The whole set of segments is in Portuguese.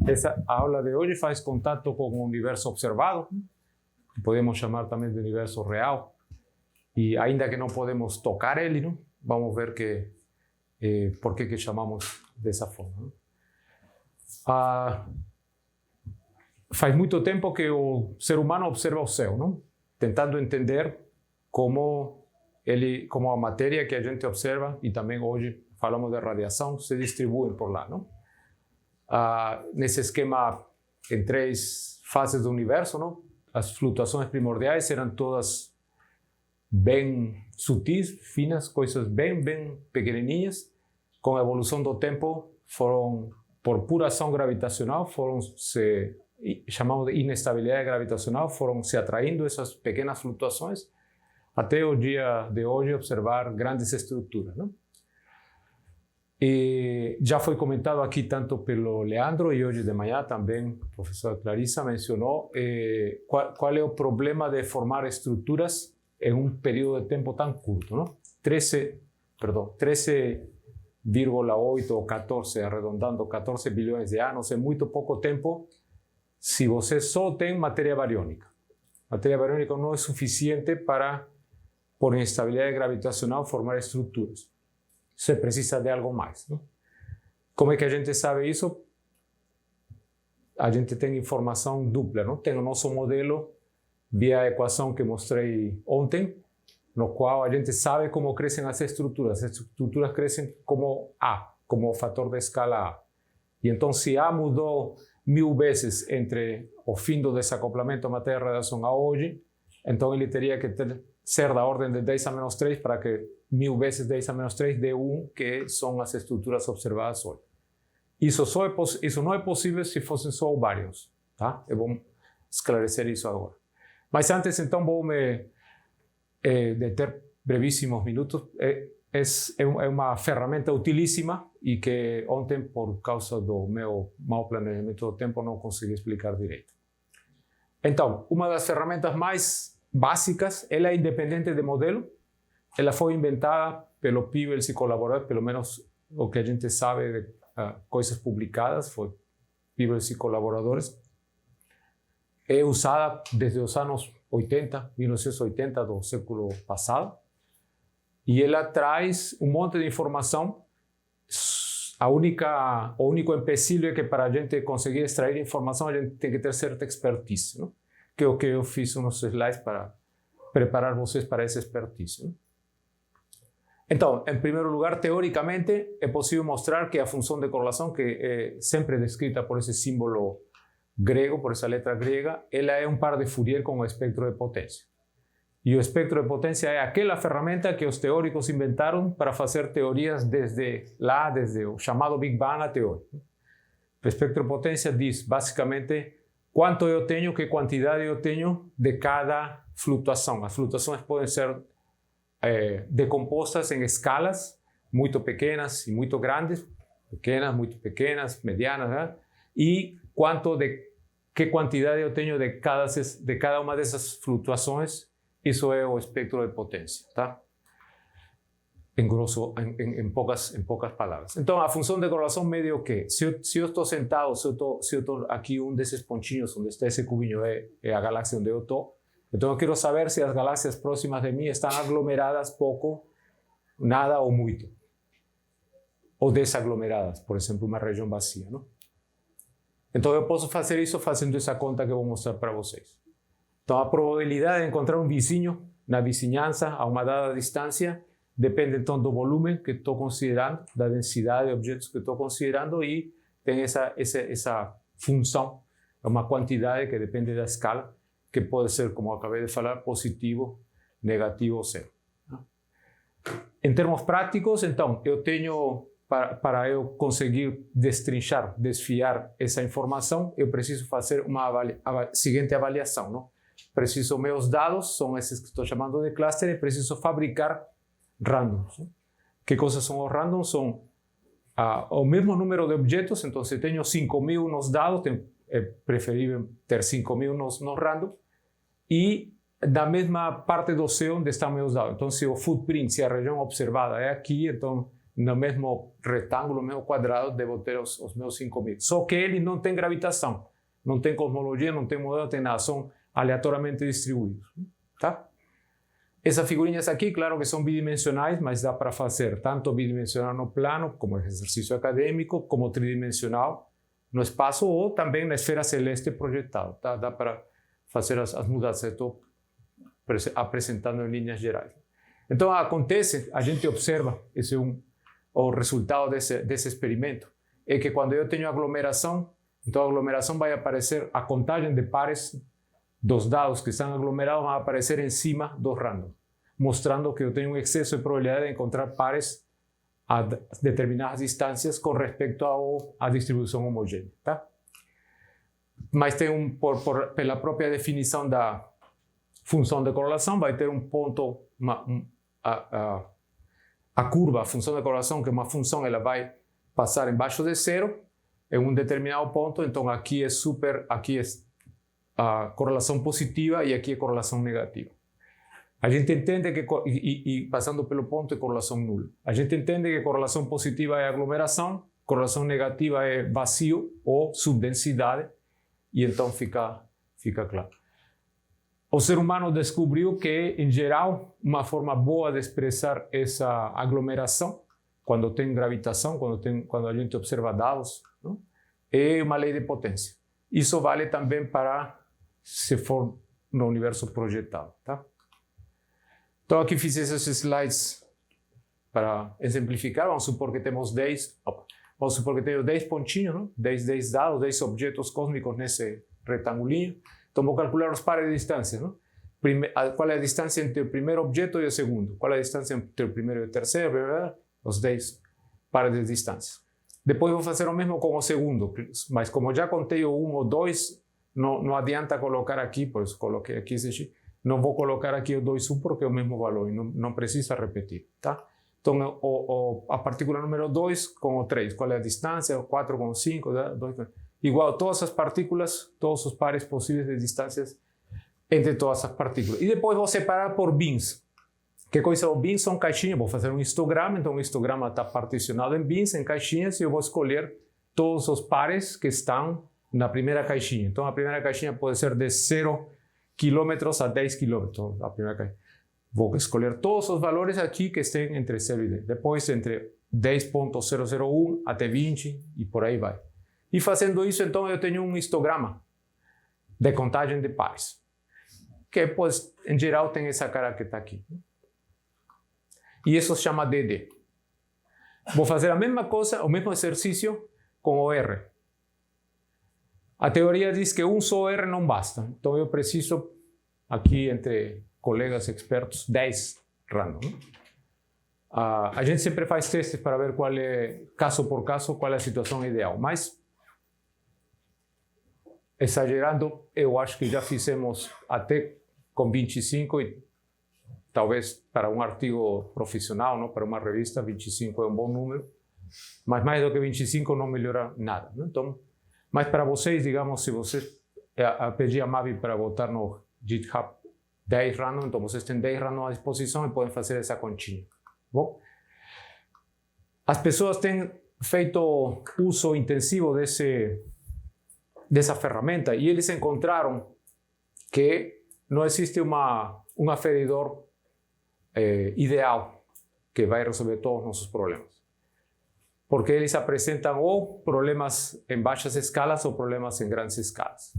Essa aula de hoje faz contato com o universo observado, que podemos chamar também de universo real. E ainda que não podemos tocar ele, não? Vamos ver por que chamamos dessa forma. Faz muito tempo que o ser humano observa o céu, não? Tentando entender como a matéria que a gente observa, e também hoje falamos de radiação, se distribuem por lá, não? Nesse esquema, em 3 fases do universo, não? As flutuações primordiais eram todas bem sutis, finas, coisas bem pequenininhas. Com a evolução do tempo, por pura ação gravitacional, chamamos de inestabilidade gravitacional, foram se atraindo essas pequenas flutuações até o dia de hoje observar grandes estruturas, não? E já foi comentado aqui tanto pelo Leandro e hoje de manhã também a professora Clarissa mencionou qual é o problema de formar estruturas em um período de tempo tão curto, não? 13,8 ou 14, arredondando 14 bilhões de anos, é muito pouco tempo se você só tem matéria bariônica. Matéria bariônica não é suficiente para, por instabilidade gravitacional, formar estruturas. Você precisa de algo mais, não? Como é que a gente sabe isso? A gente tem informação dupla, não? Tem o nosso modelo via a equação que mostrei ontem, no qual a gente sabe como crescem as estruturas. As estruturas crescem como A, como o fator da escala A. E então, se A mudou 1000 vezes entre o fim do desacoplamento matéria-radiação a hoje, então ele teria que ser da ordem de 10 a menos 3 para que 1000 vezes 10 a menos 3 dê 1, que são as estruturas observadas hoje. Isso não é possível se fossem só bários, tá? Eu vou esclarecer isso agora. Mas antes, então, vou me deter brevíssimos minutos. É uma ferramenta utilíssima e que ontem, por causa do meu mau planejamento do tempo, não consegui explicar direito. Então, uma das ferramentas mais básicas, ela é independente de modelo. Ela foi inventada pelo Peebles e colaboradores, pelo menos o que a gente sabe de coisas publicadas, foi Peebles e colaboradores. É usada desde os anos 1980 do século passado. E ela traz um monte de informação. O único empecilho é que para a gente conseguir extrair informação, a gente tem que ter certa expertise, não? Que é o que eu fiz uns slides para preparar vocês para essa expertise, não? Então, em primeiro lugar, teoricamente, é possível mostrar que a função de correlação, que é sempre descrita por esse símbolo grego, por essa letra grega, ela é um par de Fourier com o espectro de potência. E o espectro de potência é aquela ferramenta que os teóricos inventaram para fazer teorias desde o chamado Big Bang até hoje. O espectro de potência diz, basicamente, quanto eu tenho, que quantidade eu tenho de cada flutuação. As flutuações podem ser decompostas em escalas muito pequenas e muito grandes, muito pequenas, medianas, né? E que quantidade eu tenho de cada uma dessas flutuações. Isso é o espectro de potência, tá? Em poucas palavras. Então, a função de correlação mede o quê? Se eu estou sentado, se eu estou aqui, um desses pontinhos onde está esse cubinho é a galáxia onde eu estou. Então, eu quero saber se as galáxias próximas de mim estão aglomeradas pouco, nada ou muito. Ou desaglomeradas, por exemplo, uma região vazia, não? Então, eu posso fazer isso fazendo essa conta que eu vou mostrar para vocês. Então, a probabilidade de encontrar um vizinho na vizinhança a uma dada distância depende, então, do volume que estou considerando, da densidade de objetos que estou considerando, e tem essa função, uma quantidade que depende da escala, que pode ser, como acabei de falar, positivo, negativo ou zero. Em termos práticos, então, eu tenho, para eu conseguir desfiar essa informação, eu preciso fazer a seguinte avaliação, não? Preciso, meus dados são esses que estou chamando de cluster, e preciso fabricar randoms. Que coisas são os randoms? São o mesmo número de objetos. Então, se tenho 5.000 nos dados, é preferível ter 5.000 nos random, e da mesma parte do céu onde estão meus dados. Então, se o footprint, se a região observada é aqui, então no mesmo retângulo, no mesmo quadrado, devo ter os meus 5.000. Só que eles não têm gravitação, não tem cosmologia, não tem modelo, não tem nada, são aleatoriamente distribuídos. Tá? Essas figurinhas aqui, claro que são bidimensionais, mas dá para fazer tanto bidimensional no plano, como exercício acadêmico, como tridimensional no espaço ou também na esfera celeste projetada. Tá? Dá para fazer as mudanças. Estou apresentando em linhas gerais. Então, acontece, a gente observa, esse é o resultado desse experimento, é que quando eu tenho aglomeração, então a aglomeração vai aparecer, a contagem de pares dos dados que estão aglomerados vai aparecer em cima do random, mostrando que eu tenho um excesso de probabilidade de encontrar pares a determinadas distâncias com respeito à distribuição homogênea. Tá? Mas tem pela própria definição da função de correlação, vai ter um ponto, a curva, a função de correlação, que é uma função, ela vai passar embaixo de zero em um determinado ponto, então aqui é a correlação positiva e aqui é correlação negativa. A gente entende que, e passando pelo ponto, é correlação nula. A gente entende que correlação positiva é aglomeração, correlação negativa é vazio ou subdensidade, e então fica claro. O ser humano descobriu que, em geral, uma forma boa de expressar essa aglomeração, quando tem gravitação, quando a gente observa dados, não? É uma lei de potência. Isso vale também para se for no universo projetado. Tá? Então, aqui fiz esses slides para exemplificar. Vamos supor que temos 10 pontinhos, não? 10 dados, 10 objetos cósmicos nesse retangulinho. Então, vou calcular os pares de distância. Não? Qual é a distância entre o primeiro objeto e o segundo? Qual é a distância entre o primeiro e o terceiro? Os 10 pares de distância. Depois vou fazer o mesmo com o segundo, mas como já contei o 1 ou 2, não adianta colocar aqui, por isso coloquei aqui esse. Não vou colocar aqui o 2, 1 porque é o mesmo valor e não precisa repetir. Tá? Então, a partícula número 2 com o 3, qual é a distância? O 4 com o 5, 2 com... Igual, todas as partículas, todos os pares possíveis de distâncias entre todas as partículas. E depois vou separar por bins. Que coisa? Os bins são caixinhas. Vou fazer um histograma, então o histograma está particionado em bins, em caixinhas, e eu vou escolher todos os pares que estão na primeira caixinha. Então a primeira caixinha pode ser de 0 km a 10 km. A primeira caixinha. Vou escolher todos os valores aqui que estejam entre 0 e 10. Depois entre 10.001 até 20 e por aí vai. E fazendo isso, então, eu tenho um histograma de contagem de pares, que, pois, em geral, tem essa cara que está aqui. E isso se chama DD. Vou fazer a mesma coisa, o mesmo exercício com o R. A teoria diz que um só R não basta. Então, eu preciso, aqui, entre colegas expertos, 10 random. A gente sempre faz testes para ver qual é, caso por caso, qual é a situação ideal. Mas, exagerando, eu acho que já fizemos até com 25 e talvez para um artigo profissional, não? Para uma revista, 25 é um bom número, mas mais do que 25 não melhora nada. Não? Então, mas para vocês, digamos, se vocês pedir a Mavi para botar no GitHub 10 random, então vocês têm 10 random à disposição e podem fazer essa continha. Bom, as pessoas têm feito uso intensivo dessa ferramenta e eles encontraram que não existe um aferidor ideal que vai resolver todos os nossos problemas. Porque eles apresentam ou problemas em baixas escalas ou problemas em grandes escalas.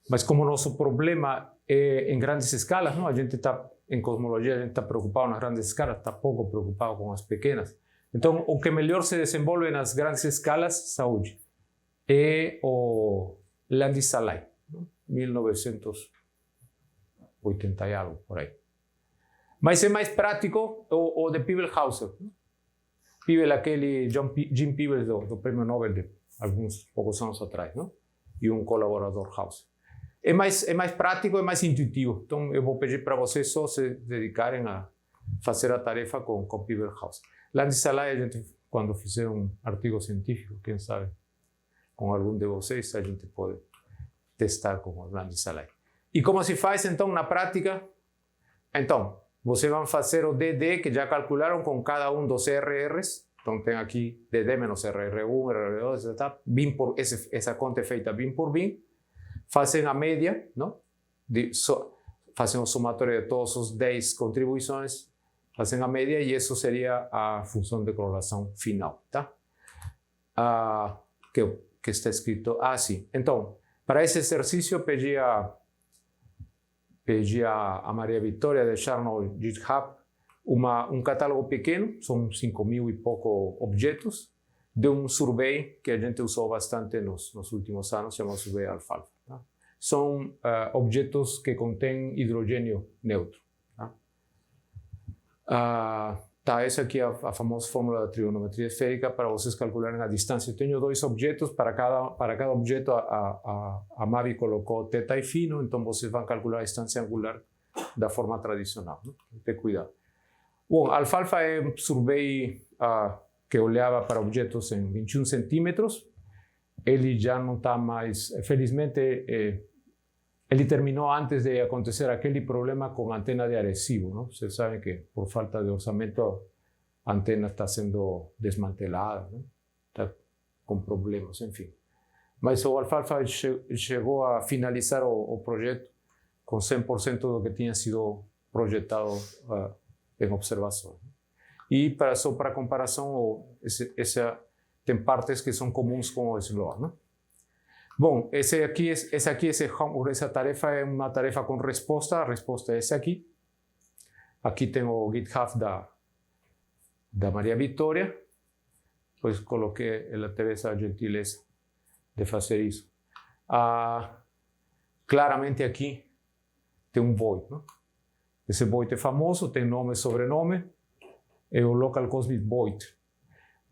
Mas como nosso problema é em grandes escalas, não? A gente está, em cosmologia, a gente está preocupado nas grandes escalas, está pouco preocupado com as pequenas. Então, o que melhor se desenvolve nas grandes escalas, saúde, é o Landis-Salai, 1980 e algo, por aí. Mas é mais prático o de Peebles-Hauser. Peebles, aquele Jim Peebles do Prêmio Nobel de alguns poucos anos atrás, não? E um colaborador Hauser. É mais prático, é mais intuitivo. Então, eu vou pedir para vocês só se dedicarem a fazer a tarefa com Peebles-Hauser. Landis-Salai, a gente, quando fizer um artigo científico, quem sabe, com algum de vocês, a gente pode testar com o Landis-Salai. E como se faz, então, na prática? Então, vocês vão fazer o DD, que já calcularam com cada um dos RRs, Então tem aqui DD menos RR1, RR2, etc. BIM por, essa conta é feita BIM por BIM. Fazem a média, não? Fazem o somatório de todas as 10 contribuições, fazem a média e isso seria a função de correlação final, tá? Que está escrito assim. Então, para esse exercício, pedi a Maria Vitória deixar no GitHub um catálogo pequeno, são 5.000 e pouco objetos, de um survey que a gente usou bastante nos últimos anos, chamado survey Alfalfa. Tá? São objetos que contêm hidrogênio neutro. Tá? Essa aqui é a famosa fórmula da trigonometria esférica para vocês calcularem a distância. Eu tenho 2 objetos, para cada objeto a Mavi colocou θ e φ, então vocês vão calcular a distância angular da forma tradicional. Tenha cuidado. Bom, Alfalfa é um survey que olhava para objetos em 21 centímetros. Ele já não está mais, felizmente, ele terminou antes de acontecer aquele problema com a antena de adesivo, não? Vocês sabem que por falta de orçamento a antena está sendo desmantelada, não? Está com problemas, enfim. Mas o Alfalfa chegou a finalizar o projeto com 100% do que tinha sido projetado em observação. E só para comparação, tem partes que são comuns com o SLOA, não? Bom, essa tarefa é uma tarefa com resposta. A resposta é essa aqui. Aqui tem o GitHub da Maria Vitória. Pois coloquei, ela teve essa gentileza de fazer isso. Claramente aqui tem um void, não? Esse void é famoso, tem nome e sobrenome. É o Local Cosmic Void.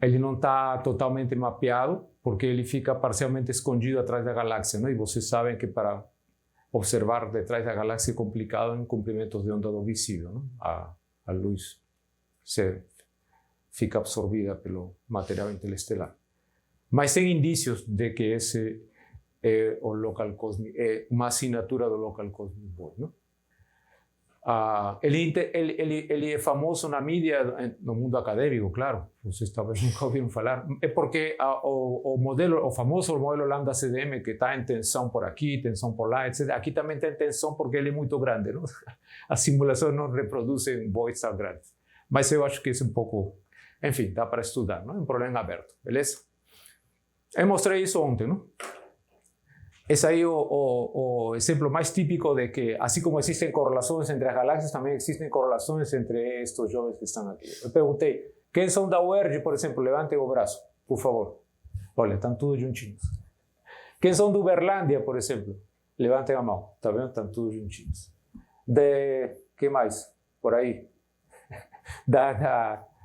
Ele não está totalmente mapeado, porque ele fica parcialmente escondido atrás da galáxia, não? E vocês sabem que para observar detrás da galáxia é complicado em comprimentos de onda do visível, não? A luz fica absorvida pelo material interestelar. Mas tem indícios de que esse é o Local Cosmic, é uma assinatura do Local Cosmic Void, não? Ele é famoso na mídia, no mundo acadêmico, claro. Vocês talvez nunca ouviram falar. É porque o famoso modelo Lambda CDM, que está em tensão por aqui, tensão por lá, etc. Aqui também tem tensão porque ele é muito grande, não? As simulações não reproduzem voids tão grandes. Mas eu acho que isso é um pouco... Enfim, dá para estudar, não? É um problema aberto, beleza? Eu mostrei isso ontem, não? Esse aí é o exemplo mais típico de que, assim como existem correlações entre as galáxias, também existem correlações entre estes jovens que estão aqui. Eu perguntei, quem são da UERJ, por exemplo? Levantem o braço, por favor. Olha, estão todos juntinhos. Quem são do Uberlândia, por exemplo? Levantem a mão, tá vendo? Estão todos juntinhos. Que mais? Por aí.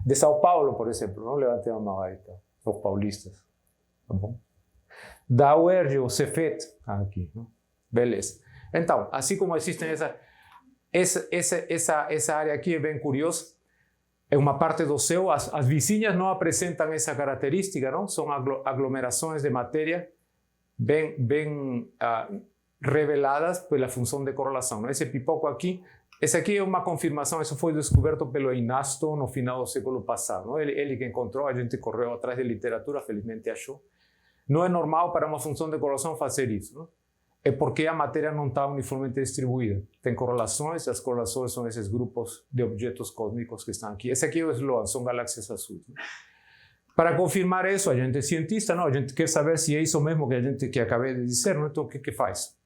De São Paulo, por exemplo, não levantem a mão aí, tá? Os paulistas, tá bom? Da UERJ, o Cefet, aqui, não? Beleza. Então, assim como existem essa área aqui é bem curiosa, é uma parte do céu, as vizinhas não apresentam essa característica, não? São aglomerações de matéria bem reveladas pela função de correlação, não? Esse pipoco aqui, esse aqui é uma confirmação, isso foi descoberto pelo Inasto no final do século passado, não? Ele que encontrou, a gente correu atrás de literatura, felizmente achou. Não é normal para uma função de correlação fazer isso, não? É porque a matéria não está uniformemente distribuída. Tem correlações, e as correlações são esses grupos de objetos cósmicos que estão aqui. Esse aqui é o SLOAN, são galáxias azuis, não? Para confirmar isso, a gente é cientista, não? A gente quer saber se é isso mesmo que acabei de dizer, não? Então, o que faz?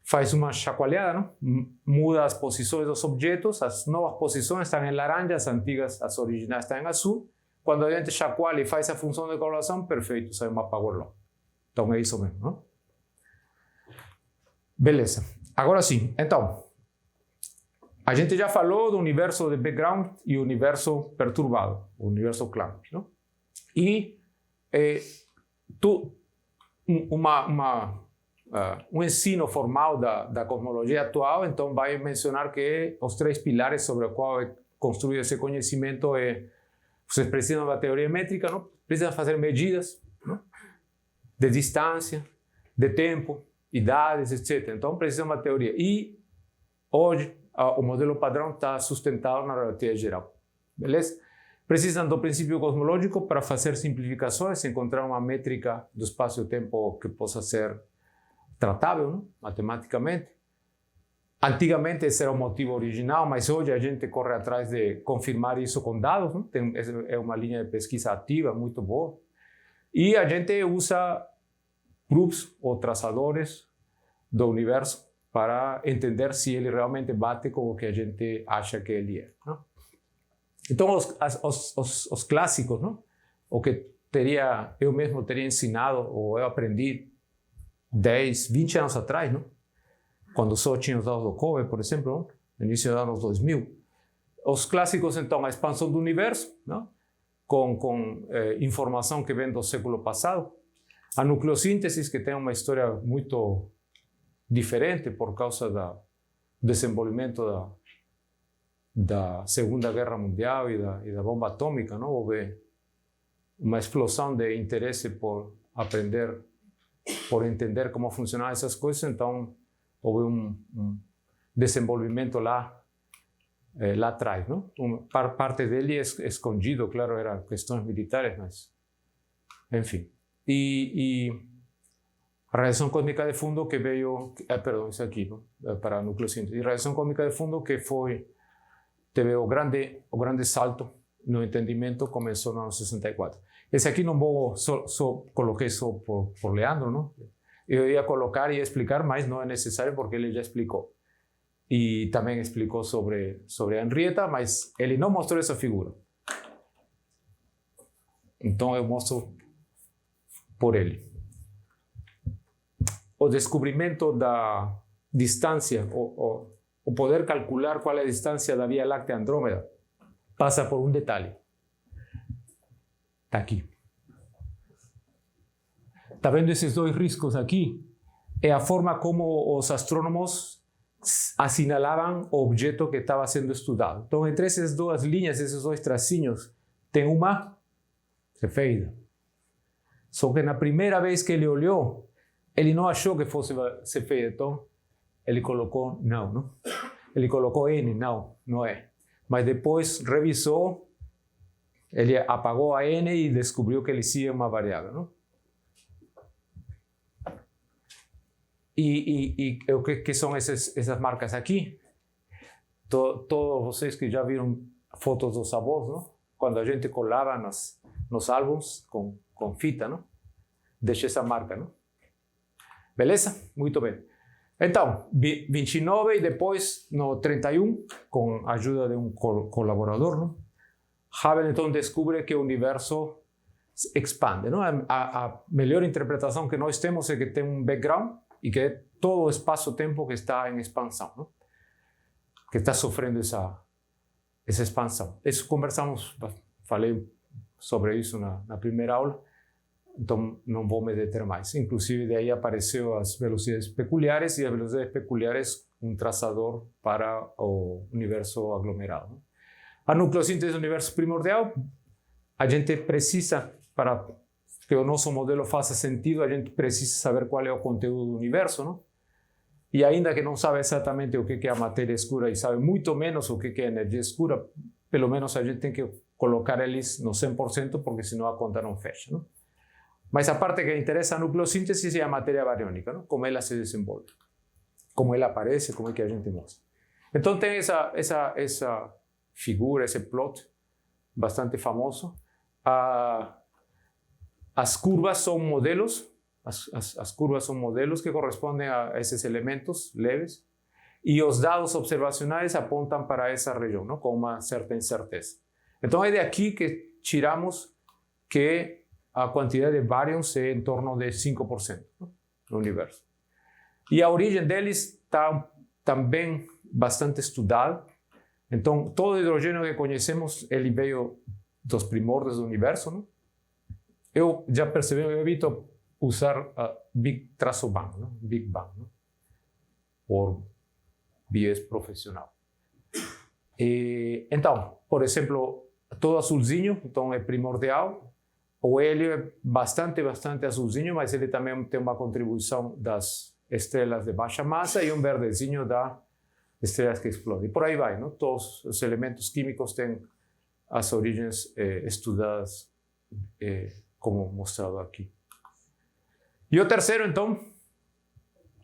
Faz uma chacoalhada, não? Muda as posições dos objetos, as novas posições estão em laranja, as antigas, as originais estão em azul. Quando a gente chacoalha e faz a função de correlação, perfeito, sai uma Power Law. Então é isso mesmo, não? Beleza. Agora sim, então, a gente já falou do universo de background e o universo perturbado, o universo Clamp, não? E um ensino formal da cosmologia atual, então vai mencionar que os 3 pilares sobre os quais é construído esse conhecimento vocês precisam da teoria métrica, não? Precisam fazer medidas, não? De distância, de tempo, idades, etc. Então precisam da teoria. E hoje o modelo padrão está sustentado na relatividade geral, beleza? precisam do princípio cosmológico para fazer simplificações, encontrar uma métrica do espaço-tempo que possa ser tratável, não? Matematicamente. Antigamente esse era o motivo original, mas hoje a gente corre atrás de confirmar isso com dados, não? É uma linha de pesquisa ativa muito boa. E a gente usa proofs ou traçadores do universo para entender se ele realmente bate com o que a gente acha que ele é, não? Então, os clássicos, não? O que eu mesmo teria ensinado, ou eu aprendi 10, 20 anos atrás, não? Quando só tinha os dados do COBE, por exemplo, no início dos anos 2000. Os clássicos, então, a expansão do universo, não? Com informação que vem do século passado. A nucleossíntese, que tem uma história muito diferente por causa do desenvolvimento da Segunda Guerra Mundial e da bomba atômica, não? Houve uma explosão de interesse por aprender, por entender como funcionavam essas coisas, então houve um desenvolvimento lá atrás, não? Parte dele escondido, claro, eram questões militares, mas enfim. E a radiação cósmica de fundo que veio, perdão, isso aqui, não? Para a nucleossíntese. E a radiação cósmica de fundo que teve o grande salto no entendimento, começou no ano 64. Esse aqui não vou, coloquei só por Leandro, não? Eu ia colocar e explicar, mas não é necessário porque ele já explicou. E também explicou sobre a Henrietta, mas ele não mostrou essa figura. Então eu mostro por ele. O descobrimento da distância, o poder calcular qual é a distância da Via Láctea Andrômeda, passa por um detalhe. Está aqui. Está vendo esses dois riscos aqui? É a forma como os astrônomos assinalavam o objeto que estava sendo estudado. Então, entre essas duas linhas, esses dois tracinhos, tem uma Cefeida. Só que na primeira vez que ele olhou, ele não achou que fosse Cefeida. Então, ele colocou não? Ele colocou N, não é. Mas depois revisou, ele apagou a N e descobriu que ele sim é uma variável, não? E o que são essas marcas aqui? Todos vocês que já viram fotos dos avós, não? Quando a gente colava nos álbuns com fita, não? Deixa essa marca, não? Beleza? Muito bem. Então, 29 e depois, no 31, com a ajuda de um colaborador, não? Hubble então descobre que o universo expande, não? A melhor interpretação que nós temos é que tem um background e que é todo o espaço-tempo que está em expansão, não? Que está sofrendo essa expansão. Isso conversamos, falei sobre isso na primeira aula, então não vou me deter mais. Inclusive, daí apareceu as velocidades peculiares e as velocidades peculiares um traçador para o universo aglomerado, não? A nucleossíntese do universo primordial, a gente precisa, para que o nosso modelo faça sentido, a gente precisa saber qual é o conteúdo do universo, não? E ainda que não sabe exatamente o que é a matéria escura e sabe muito menos o que é a energia escura, pelo menos a gente tem que colocar eles no 100%, porque senão a conta não fecha, não? Mas a parte que interessa a nucleossíntese é a matéria bariônica, não? Como ela se desenvolve, como ela aparece, como é que a gente mostra. Então tem essa figura, esse plot bastante famoso. As curvas são modelos, as curvas são modelos que correspondem a esses elementos leves e os dados observacionais apontam para essa região, não? Com uma certa incerteza. Então é de aqui que tiramos que a quantidade de baryons é em torno de 5%, não? No universo. E a origem deles está também bastante estudada. Então, todo o hidrogênio que conhecemos, ele veio dos primórdios do universo, não? Eu já percebi, eu evito usar traço Bang, não? Big Bang, não? Por viés profissional. Então, por exemplo, todo azulzinho, então é primordial. O hélio é bastante azulzinho, mas ele também tem uma contribuição das estrelas de baixa massa e um verdezinho das estrelas que explodem. E por aí vai, não? Todos os elementos químicos têm as origens estudadas como mostrado aqui. E o terceiro, então,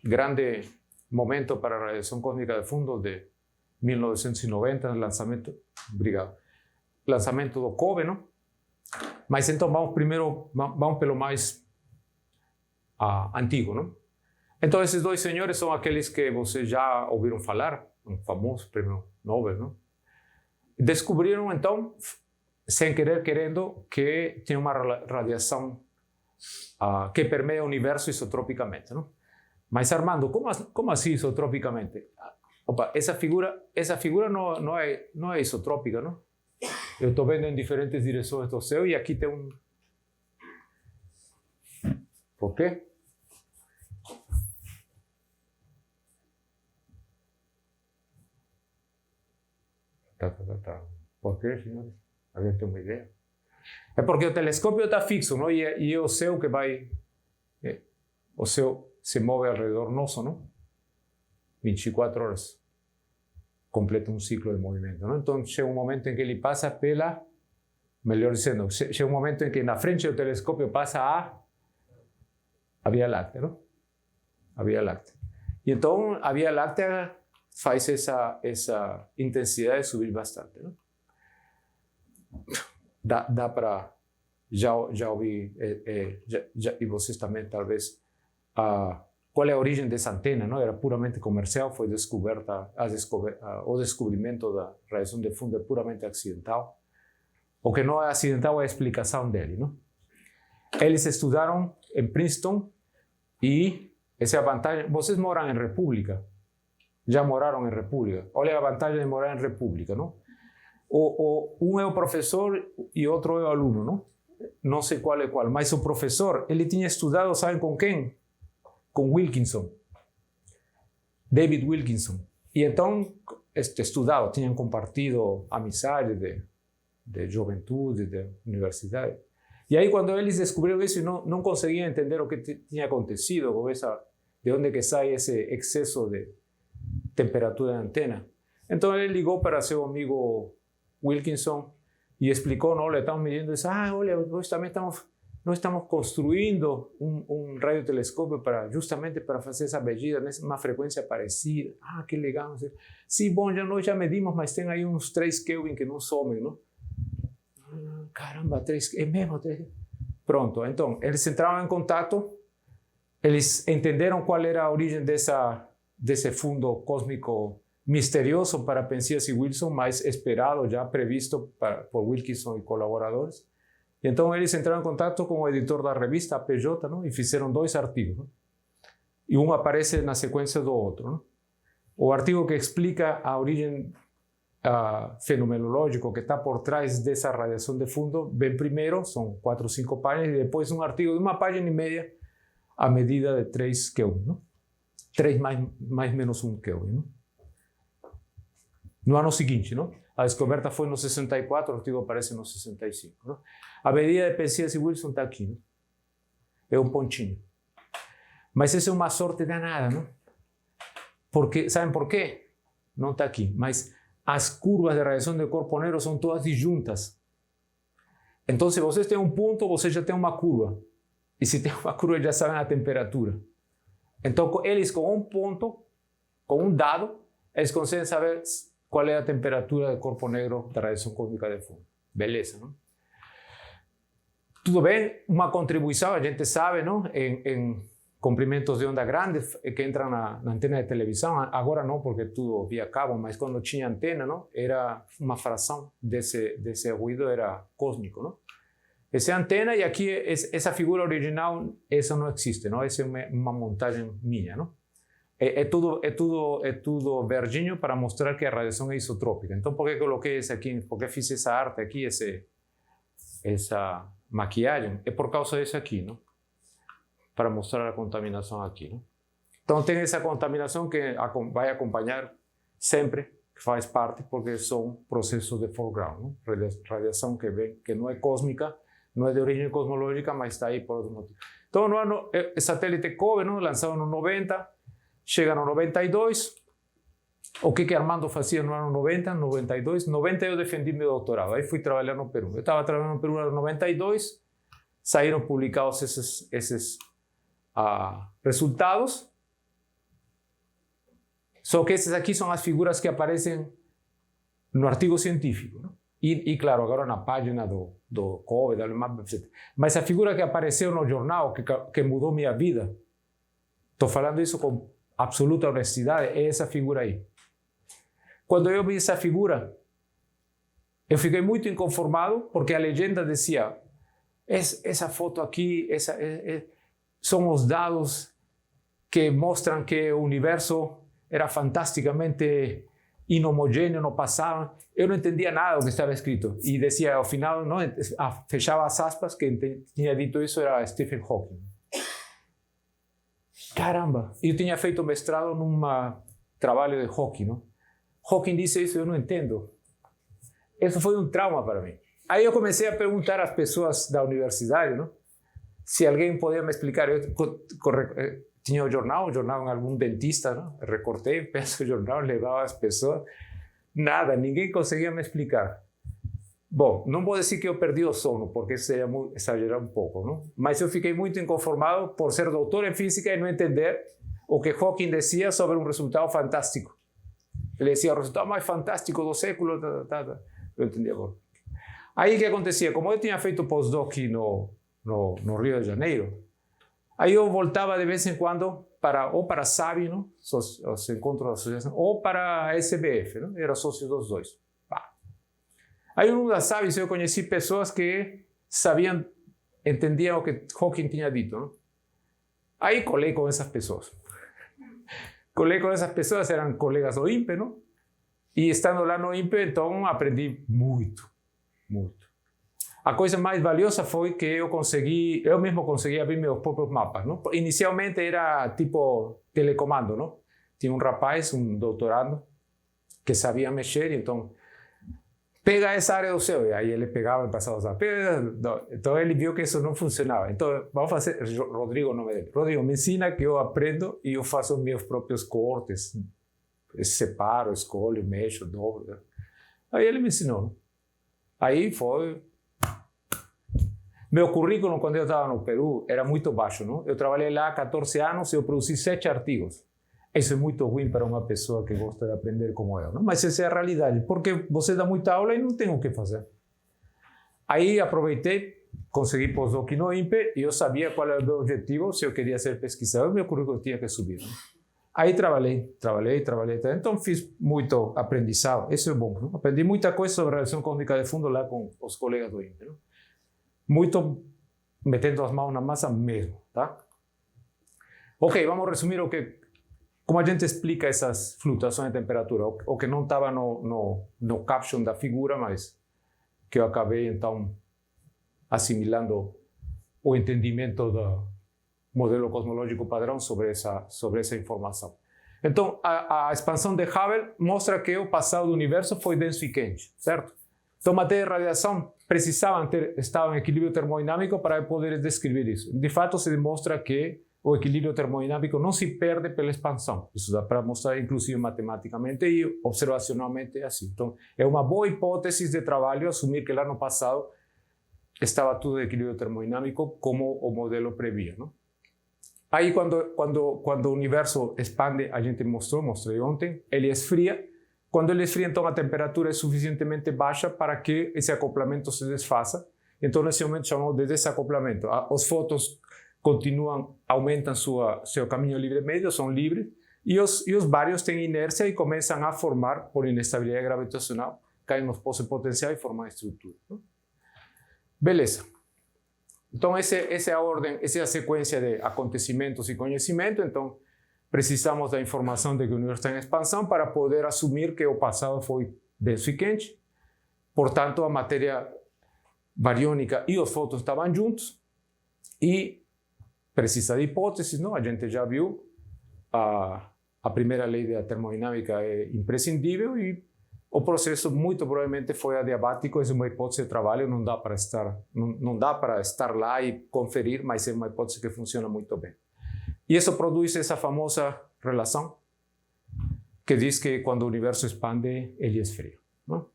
grande momento para a radiação cósmica de fundo de 1990, lançamento do COBE, não? Mas então vamos pelo mais antigo, não? Então esses dois senhores são aqueles que vocês já ouviram falar, um famoso prêmio Nobel, não? Descobriram então, sem querer querendo, que tinha uma radiação que permeia o universo isotropicamente, não? Mas Armando, como assim isotropicamente? Opa, essa figura não é isotrópica, não? Eu estou vendo em diferentes direções do céu e aqui tem um... Por quê? Tá. Por quê, senhores? Alguém tem uma ideia? É porque o telescópio está fixo, não? E é o céu que vai... O céu se move ao redor nosso, não? 24 horas. Completa um ciclo de movimento, não? Então chega um momento em que ele passa pela... Melhor dizendo, chega um momento em que na frente do telescópio passa a Via Láctea, não? A Via Láctea. E então a Via Láctea faz essa intensidade subir bastante, não? Dá para... Já ouvi, e vocês também, talvez, qual é a origem dessa antena, não? Era puramente comercial, foi o descobrimento da radiação de fundo é puramente acidental. O que não é acidental é a explicação dele, não? Eles estudaram em Princeton e essa é a vantagem. Vocês moram em República, já moraram em República. Olha a vantagem de morar em República, não? Um é o professor e outro é o aluno, não? Não sei qual é qual, mas o professor, ele tinha estudado, sabem com quem? Com Wilkinson, David Wilkinson. E então, estudado, tinham compartido amizade de juventude, de universidade. E aí, quando eles descobriram isso, não conseguiam entender o que tinha acontecido, com de onde que sai esse excesso de temperatura da antena. Então, ele ligou para seu amigo Wilkinson e explicou, não, le estamos medindo isso. Olha, nós também estamos construindo um radiotelescópio justamente para fazer essa medida numa frequência parecida. Que legal. Sim, bom, nós já medimos, mas tem aí uns 3 Kelvin que não somem, não? Caramba, 3, é mesmo 3. Pronto, então, eles entraram em contato, eles entenderam qual era a origem desse fundo cósmico misterioso para Penzias e Wilson, mas esperado, já previsto por Wilkinson e colaboradores. E então eles entraram em contato com o editor da revista APJ, não? E fizeram 2 artigos, não? E um aparece na sequência do outro, não? O artigo que explica a origem fenomenológica que está por trás dessa radiação de fundo vem primeiro, são 4 ou 5 páginas, e depois um artigo de 1,5 páginas a medida de 3 Kelvin, não? 3 mais menos 1 Kelvin, não? No ano seguinte, não? A descoberta foi no 64, o artigo aparece no 65. Não? A medida de Penzias e Wilson está aqui. Não? É um pontinho. Mas essa é uma sorte danada, não? Porque, sabem por quê? Não está aqui. Mas as curvas de radiação de corpo negro são todas disjuntas. Então, se vocês têm um ponto, vocês já têm uma curva. E se tem uma curva, já sabem a temperatura. Então, eles com um ponto, com um dado, eles conseguem saber qual é a temperatura do corpo negro da radiação cósmica de fundo. Beleza, não? Tudo bem, uma contribuição, a gente sabe, não? Em comprimentos de onda grande que entram na antena de televisão. Agora não, porque tudo via cabo, mas quando tinha antena, não? Era uma fração desse ruído, era cósmico, não? Essa é a antena e aqui, essa figura original, essa não existe, não? Essa é uma montagem minha, não? É tudo verdinho para mostrar que a radiação é isotrópica. Então, por que coloquei isso aqui? Por que fiz essa arte aqui, essa maquiagem? É por causa disso aqui, não? Para mostrar a contaminação aqui, não? Então, tem essa contaminação que vai acompanhar sempre, que faz parte, porque são processos de foreground, não? Radiação que não é cósmica, não é de origem cosmológica, mas está aí por outro motivo. Então, no ano, o satélite COBE, não? Lançado no 90, chega no 92, O que Armando fazia no ano 90, 92? 90 eu defendi meu doutorado, aí fui trabalhar no Peru. Eu estava trabalhando no Peru no 92, saíram publicados esses resultados. Só que esses aqui são as figuras que aparecem no artigo científico, não? E claro, agora na página do COVID, etc. Mas a figura que apareceu no jornal, que mudou minha vida, estou falando isso com absoluta honestidade, é essa figura aí. Quando eu vi essa figura, eu fiquei muito inconformado, porque a legenda dizia, essa foto aqui, são os dados que mostram que o universo era fantasticamente inhomogêneo no passado. Eu não entendia nada do que estava escrito. E dizia, ao final, não, fechava as aspas, quem tinha dito isso era Stephen Hawking. Caramba! Eu tinha feito mestrado num trabalho de Hawking, não? Hawking disse isso, eu não entendo. Isso foi um trauma para mim. Aí eu comecei a perguntar às pessoas da universidade, não? Se alguém podia me explicar. Eu tinha o jornal em algum dentista, não? Recortei, peço o jornal, levava às pessoas. Nada, ninguém conseguia me explicar. Bom, não vou dizer que eu perdi o sono, porque isso seria exagerar um pouco, não? Mas eu fiquei muito inconformado por ser doutor em física e não entender o que Hawking dizia sobre um resultado fantástico. Ele dizia, o resultado mais fantástico do século. Eu entendia agora. Aí o que acontecia? Como eu tinha feito pós-doc no Rio de Janeiro, aí eu voltava de vez em quando ou para SABI, não? Os encontros da associação, ou para a SBF, não? Eu era sócio dos dois. Aí no da SABI eu conheci pessoas que entendiam o que Hawking tinha dito, não? Aí colei com essas pessoas. Eram colegas do INPE, não? E estando lá no INPE, então aprendi muito, muito. A coisa mais valiosa foi que eu mesmo consegui abrir meus próprios mapas, não? Inicialmente era tipo telecomando, não? Tinha um rapaz, um doutorando, que sabia mexer, então pega essa área do céu. E aí ele pegava e passava a então ele viu que isso não funcionava. Então vamos fazer, Rodrigo, o nome dele. Rodrigo, me ensina que eu aprendo e eu faço meus próprios cortes. Separo, escolho, mexo, dobro. Aí ele me ensinou. Aí foi. Meu currículo, quando eu estava no Peru, era muito baixo, não? Eu trabalhei lá há 14 anos e eu produzi 7 artigos. Isso é muito ruim para uma pessoa que gosta de aprender como eu, não? Mas essa é a realidade, porque você dá muita aula e não tem o que fazer. Aí aproveitei, consegui pós-doc no INPE e eu sabia qual era o meu objetivo, se eu queria ser pesquisador, meu currículo tinha que subir, não? Aí trabalhei. Então fiz muito aprendizado, isso é bom, não? Aprendi muita coisa sobre relação cósmica de fundo lá com os colegas do INPE, não? Muito metendo as mãos na massa mesmo, tá? Ok, vamos resumir como a gente explica essas flutuações de temperatura, o que não estava no caption da figura, mas que eu acabei, então, assimilando o entendimento do modelo cosmológico padrão sobre essa informação. Então, a expansão de Hubble mostra que o passado do universo foi denso e quente, certo? Então, matéria e radiação precisavam estar em equilíbrio termodinâmico para poder descrever isso. De fato, se demonstra que o equilíbrio termodinâmico não se perde pela expansão. Isso dá para mostrar, inclusive, matematicamente e observacionalmente assim. Então, é uma boa hipótese de trabalho assumir que lá no passado estava tudo em equilíbrio termodinâmico como o modelo previa, não? Aí, quando o universo expande, a gente mostrei ontem, ele esfria. Quando ele esfria, então a temperatura é suficientemente baixa para que esse acoplamento se desfaça. Então, nesse momento, chamamos de desacoplamento. Os fótons aumentam seu caminho livre médio, são livres, e os baryons têm inércia e começam a formar, por inestabilidade gravitacional, caem nos poços potenciais e formam a estrutura, não? Beleza. Então, essa é a ordem, essa é a sequência de acontecimentos e conhecimento. Então, precisamos da informação de que o universo está em expansão para poder assumir que o passado foi denso e quente. Portanto, a matéria bariônica e os fótons estavam juntos. E precisa de hipóteses, não? A gente já viu a primeira lei da termodinâmica é imprescindível e o processo muito provavelmente foi adiabático. Essa é uma hipótese de trabalho, não dá para estar lá e conferir, mas é uma hipótese que funciona muito bem. E isso produz essa famosa relação que diz que quando o universo expande, ele esfria. Não?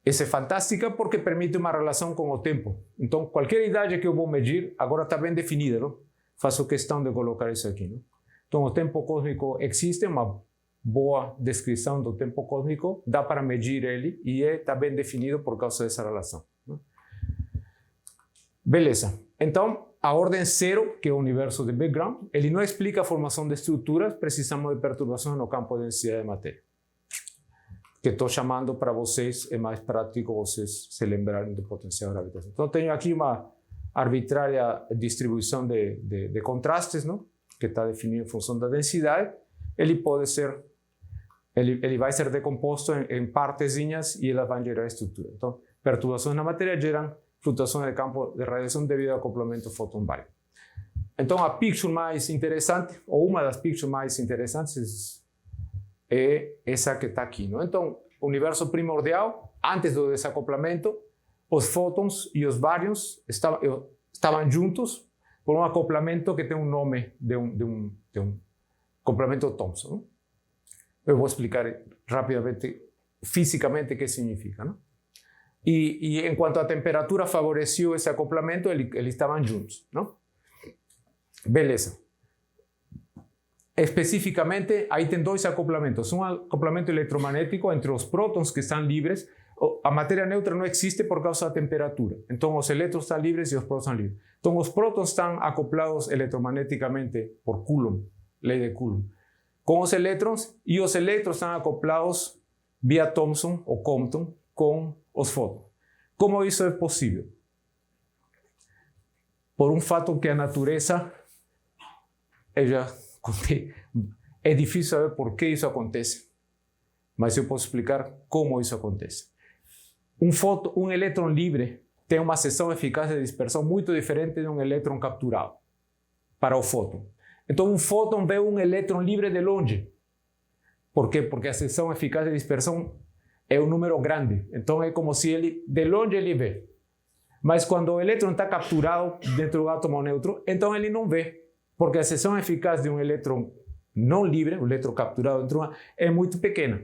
Essa é fantástica porque permite uma relação com o tempo. Então, qualquer idade que eu vou medir, agora está bem definida. Não? Faço questão de colocar isso aqui. Não? Então, o tempo cósmico existe, uma boa descrição do tempo cósmico, dá para medir ele e está bem definido por causa dessa relação. Não? Beleza. Então, a ordem zero, que é o universo de background, ele não explica a formação de estruturas, precisamos de perturbações no campo de densidade de matéria. Que estou chamando para vocês, é mais prático vocês se lembrarem do potencial gravitacional. Então, tenho aqui uma arbitrária distribuição de contrastes, não? Que está definida em função da densidade. Ele pode ser, ele vai ser decomposto em partezinhas e elas vão gerar estrutura. Então, perturbações na matéria geram flutuações de campo de radiação devido ao acoplamento fóton-baryon. Então, a picture mais interessante, ou uma das pictures mais interessantes, é essa que está aqui. Não? Então, o universo primordial, antes do desacoplamento, os fótons e os baryons estavam juntos por um acoplamento que tem um nome de um acoplamento Thomson. Não? Eu vou explicar rapidamente, fisicamente, o que significa. Não? E em quanto a temperatura favoreceu esse acoplamento, eles estavam juntos. Não? Beleza. Especificamente, aí tem dois acoplamentos. Um acoplamento eletromagnético entre os prótons que estão livres. A matéria neutra não existe por causa da temperatura. Então, os elétrons estão livres e os prótons estão livres. Então, os prótons estão acoplados eletromagnéticamente por Coulomb, lei de Coulomb, com os elétrons, e os elétrons estão acoplados via Thomson ou Compton com os fótons. Como isso é possível? Por um fato que a natureza, eu já contei, é difícil saber por que isso acontece, mas eu posso explicar como isso acontece. Um elétron livre tem uma seção eficaz de dispersão muito diferente de um elétron capturado para o fóton. Então, um fóton vê um elétron livre de longe. Por quê? Porque a seção eficaz de dispersão é um número grande. Então, é como se ele, de longe, ele vê. Mas quando o elétron está capturado dentro do átomo neutro, então ele não vê. Porque a seção eficaz de um elétron não livre, um elétron capturado dentro de é muito pequena.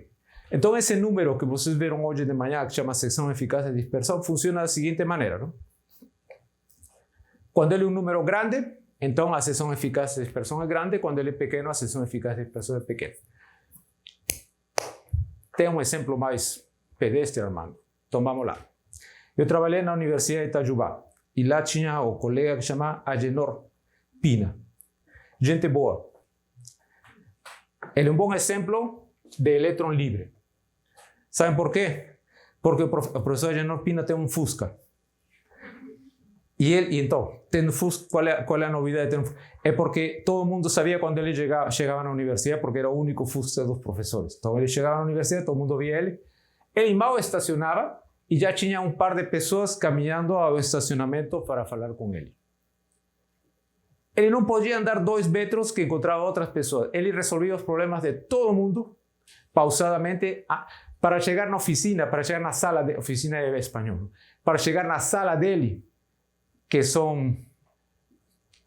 Então, esse número que vocês viram hoje de manhã, que chama seção eficaz de dispersão, funciona da seguinte maneira. Não? Quando ele é um número grande, então a seção eficaz de dispersão é grande. Quando ele é pequeno, a seção eficaz de dispersão é pequena. Tem um exemplo mais pedestre, Armando. Então, vamos lá. Eu trabalhei na Universidade de Itajubá. E lá tinha o colega que chama Agenor Pina. Gente boa. Ele é um bom exemplo de elétron livre. Sabem por quê? Porque o professor Agenor Pina tem um Fusca. E então, tendo Fusca, qual é a novidade de ter um Fusca? É porque todo mundo sabia quando ele chegava na universidade, porque era o único Fusca dos professores. Então, ele chegava na universidade, todo mundo via ele. Ele mal estacionava e já tinha um par de pessoas caminhando ao estacionamento para falar com ele. Ele não podia andar 2 metros que encontrava outras pessoas. Ele resolvia os problemas de todo mundo pausadamente para chegar na oficina, para chegar na sala de oficina de espanhol, para chegar na sala dele, que são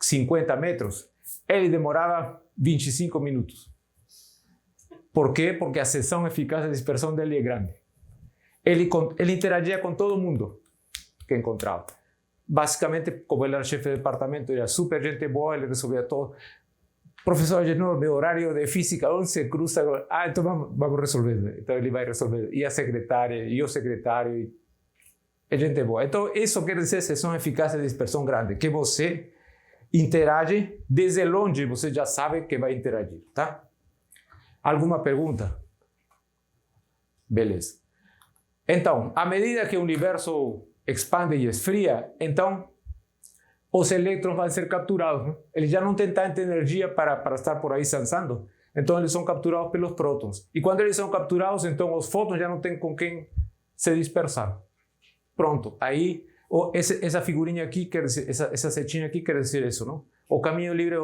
50 metros, ele demorava 25 minutos. Por quê? Porque a seção eficaz de dispersão dele é grande. Ele interagia com todo mundo que encontrava. Basicamente, como ele era chefe de departamento, era super gente boa, ele resolvia todo. Professor Agenor, meu horário de física 11 cruza. Então vamos resolver. Então ele vai resolver. E a secretária, e o secretário. É gente boa. Então, isso quer dizer seção eficaz de dispersão grande, que você interage desde longe, você já sabe que vai interagir, tá? Alguma pergunta? Beleza. Então, à medida que o universo expande e esfria, então os elétrons vão ser capturados. Né? Eles já não têm tanta energia para estar por aí dançando. Então, eles são capturados pelos prótons. E quando eles são capturados, então os fótons já não têm com quem se dispersar. Pronto. Aí, essa figurinha aqui, quer dizer, essa setinha aqui quer dizer isso, não? O caminho livre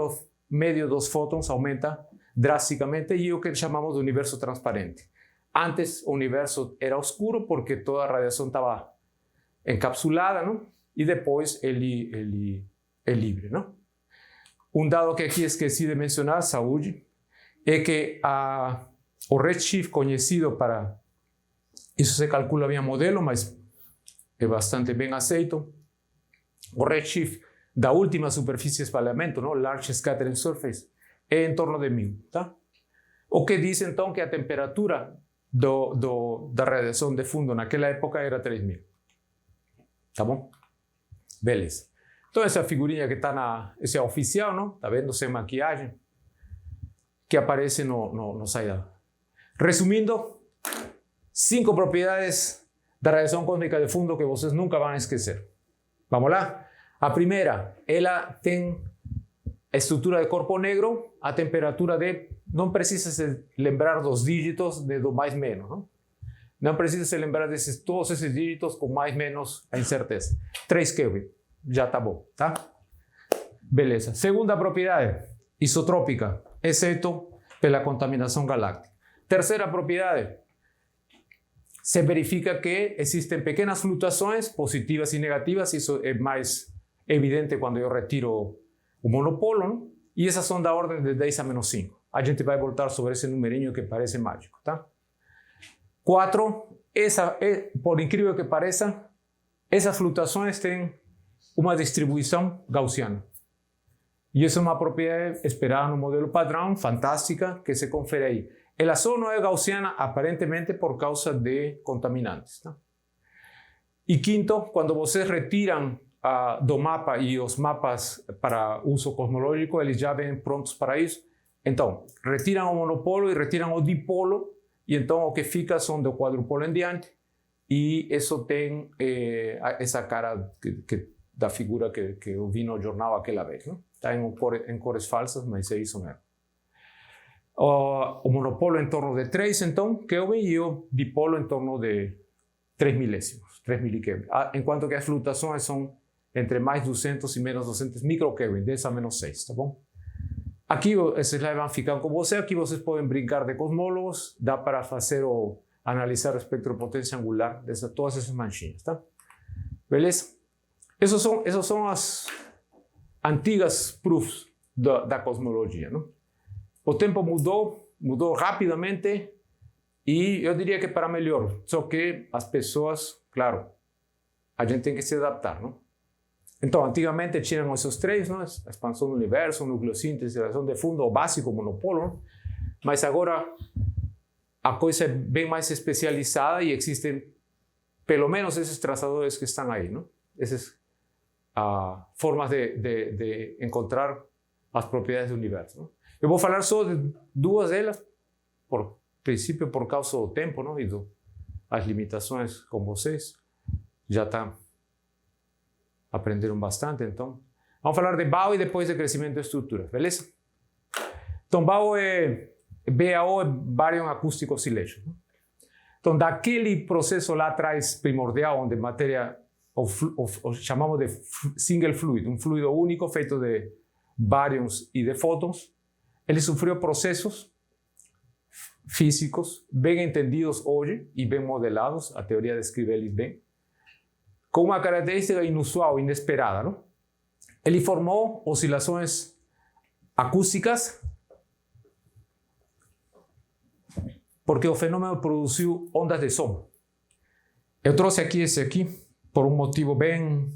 médio dos fótons aumenta drasticamente e é o que chamamos de universo transparente. Antes, o universo era escuro porque toda a radiação estava encapsulada, não? E depois ele é livre, não? Um dado que aqui esqueci de mencionar, saúde, é que o redshift conhecido para... Isso se calcula via modelo, mas é bastante bem aceito. O redshift da última superfície de espalhamento, não? Large Scattering Surface, é em torno de 1000. Tá? O que diz então que a temperatura da radiação de fundo naquela época era 3000. Tá bom? Beleza. Então essa figurinha que está esse é oficial, não? Tá vendo? Sem maquiagem, que aparece no site. Resumindo, 5 propriedades da radiação cósmica de fundo que vocês nunca vão esquecer. Vamos lá? A primeira, ela tem a estrutura de corpo negro, a temperatura de... Não precisa se lembrar dos dígitos do mais menos, não? Não precisa se lembrar todos esses dígitos com mais menos a incerteza. 3 Kelvin, já tá bom, tá? Beleza. Segunda propriedade, isotrópica, exceto pela contaminação galáctica. Terceira propriedade, se verifica que existem pequenas flutuações positivas e negativas, isso é mais evidente quando eu retiro o monopolo, não? E essas são da ordem de 10 a menos 5. A gente vai voltar sobre esse numerinho que parece mágico, tá? 4, por incrível que pareça, essas flutuações têm uma distribuição gaussiana. E essa é uma propriedade esperada no modelo padrão, fantástica, que se confere aí. Ela só não é gaussiana, aparentemente, por causa de contaminantes. Tá? E quinto, quando vocês retiram do mapa e os mapas para uso cosmológico, eles já vêm prontos para isso. Então, retiram o monopolo e retiram o dipolo, e então o que fica são do quadrupolo em diante, e isso tem essa cara da figura que eu vi no jornal aquela vez. Está em cores falsas, mas é isso mesmo. O monopolo em torno de 3, então, Kelvin, e o dipolo em torno de 3 milésimos, 3 milikelvin. Enquanto que as flutuações são entre mais 200 e menos 200 microkelvin, 10 a menos 6, tá bom? Aqui esses slides vão ficar com você, aqui vocês podem brincar de cosmólogos, dá para fazer analisar o espectro de potência angular de todas essas manchinhas, tá? Beleza? Essas são as antigas proofs da cosmologia, não? O tempo mudou rapidamente e eu diria que para melhor. Só que as pessoas, claro, a gente tem que se adaptar, não? Então, antigamente tinham esses três, não? A expansão do universo, nucleossíntese, radiação de fundo, o básico, monopolo, não? Mas agora a coisa é bem mais especializada e existem pelo menos esses traçadores que estão aí, não? Essas formas de encontrar as propriedades do universo, não? Eu vou falar só de duas delas, por princípio por causa do tempo, não? E as limitações com vocês. Já aprenderam bastante, então. Vamos falar de BAO e depois de crescimento de estruturas, beleza? Então, BAO BAO é Baryon Acoustic Oscillation. Então, daquele processo lá atrás primordial, onde matéria, chamamos de single fluid, um fluido único feito de baryons e de fótons, ele sofreu processos físicos bem entendidos hoje e bem modelados, a teoria descreve eles bem, com uma característica inusual, inesperada, não? Ele formou oscilações acústicas porque o fenômeno produziu ondas de som. Eu trouxe aqui esse aqui por um motivo bem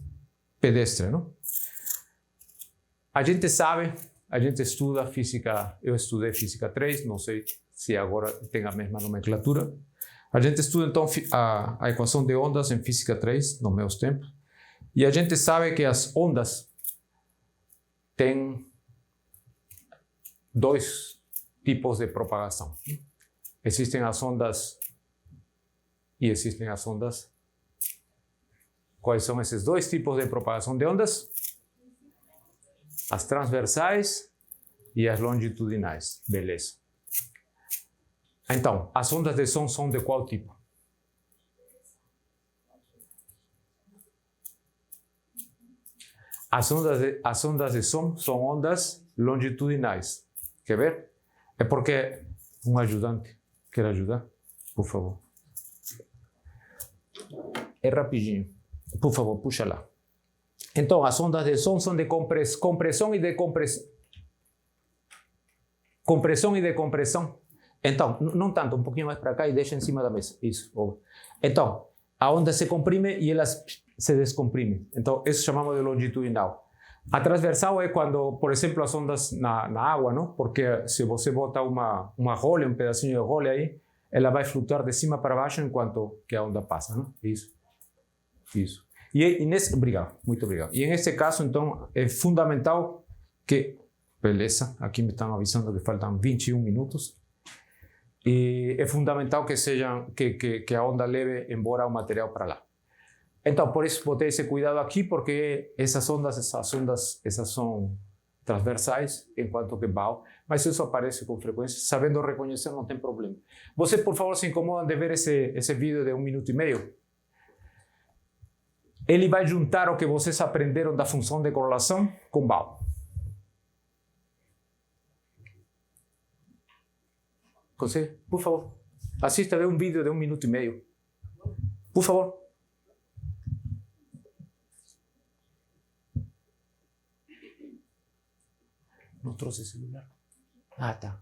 pedestre, não? A gente sabe, a gente estuda física, eu estudei física 3, não sei se agora tem a mesma nomenclatura. A gente estuda então a equação de ondas em física 3, nos meus tempos, e a gente sabe que as ondas têm dois tipos de propagação. Existem as ondas e existem as ondas. Quais são esses dois tipos de propagação de ondas? As transversais e as longitudinais. Beleza. Então, as ondas de som são de qual tipo? As ondas de som são ondas longitudinais. Quer ver? É porque um ajudante quer ajudar? Por favor. É rapidinho. Por favor, puxa lá. Então, as ondas de som são de compressão e decompressão. Compressão e decompressão Então, não tanto, um pouquinho mais para cá e deixa em cima da mesa. Isso. Então, a onda se comprime e ela se descomprime. Então, isso chamamos de longitudinal. A transversal é quando, por exemplo, as ondas na água, não? Porque se você botar uma rolha, um pedacinho de rolha aí, ela vai flutuar de cima para baixo enquanto que a onda passa, não? Isso. Obrigado, muito obrigado. E nesse caso, então, é fundamental que... Beleza, aqui me estão avisando que faltam 21 minutos. E é fundamental que a onda leve embora o material para lá. Então, por isso, botei esse cuidado aqui, porque essas ondas são transversais, enquanto que BAO, mas isso aparece com frequência. Sabendo reconhecer, não tem problema. Você, por favor, se incomodam de ver esse vídeo de 1 minuto e meio? Ele vai juntar o que vocês aprenderam da função de correlação com BAO. Consegue? Por favor. Assista a um vídeo de 1 minuto e meio. Por favor. Não trouxe celular? Ah, tá.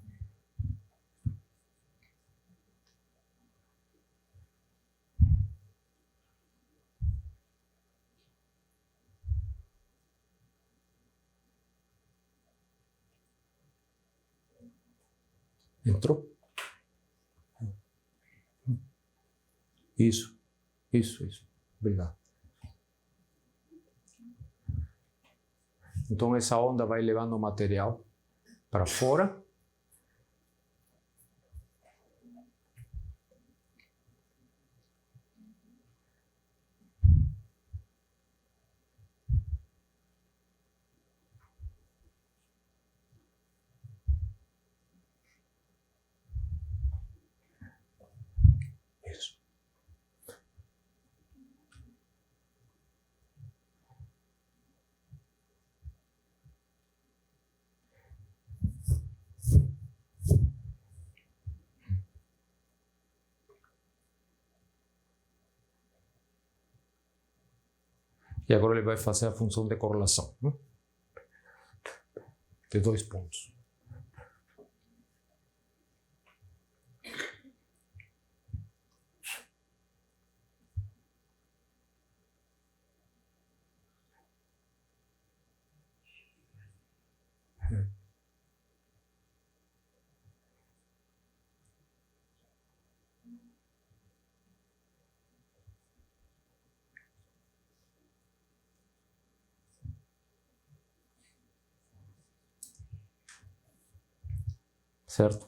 Entrou? Isso. Obrigado. Então, essa onda vai levando o material para fora. Isso. E agora ele vai fazer a função de correlação, né? De 2 pontos. Certo?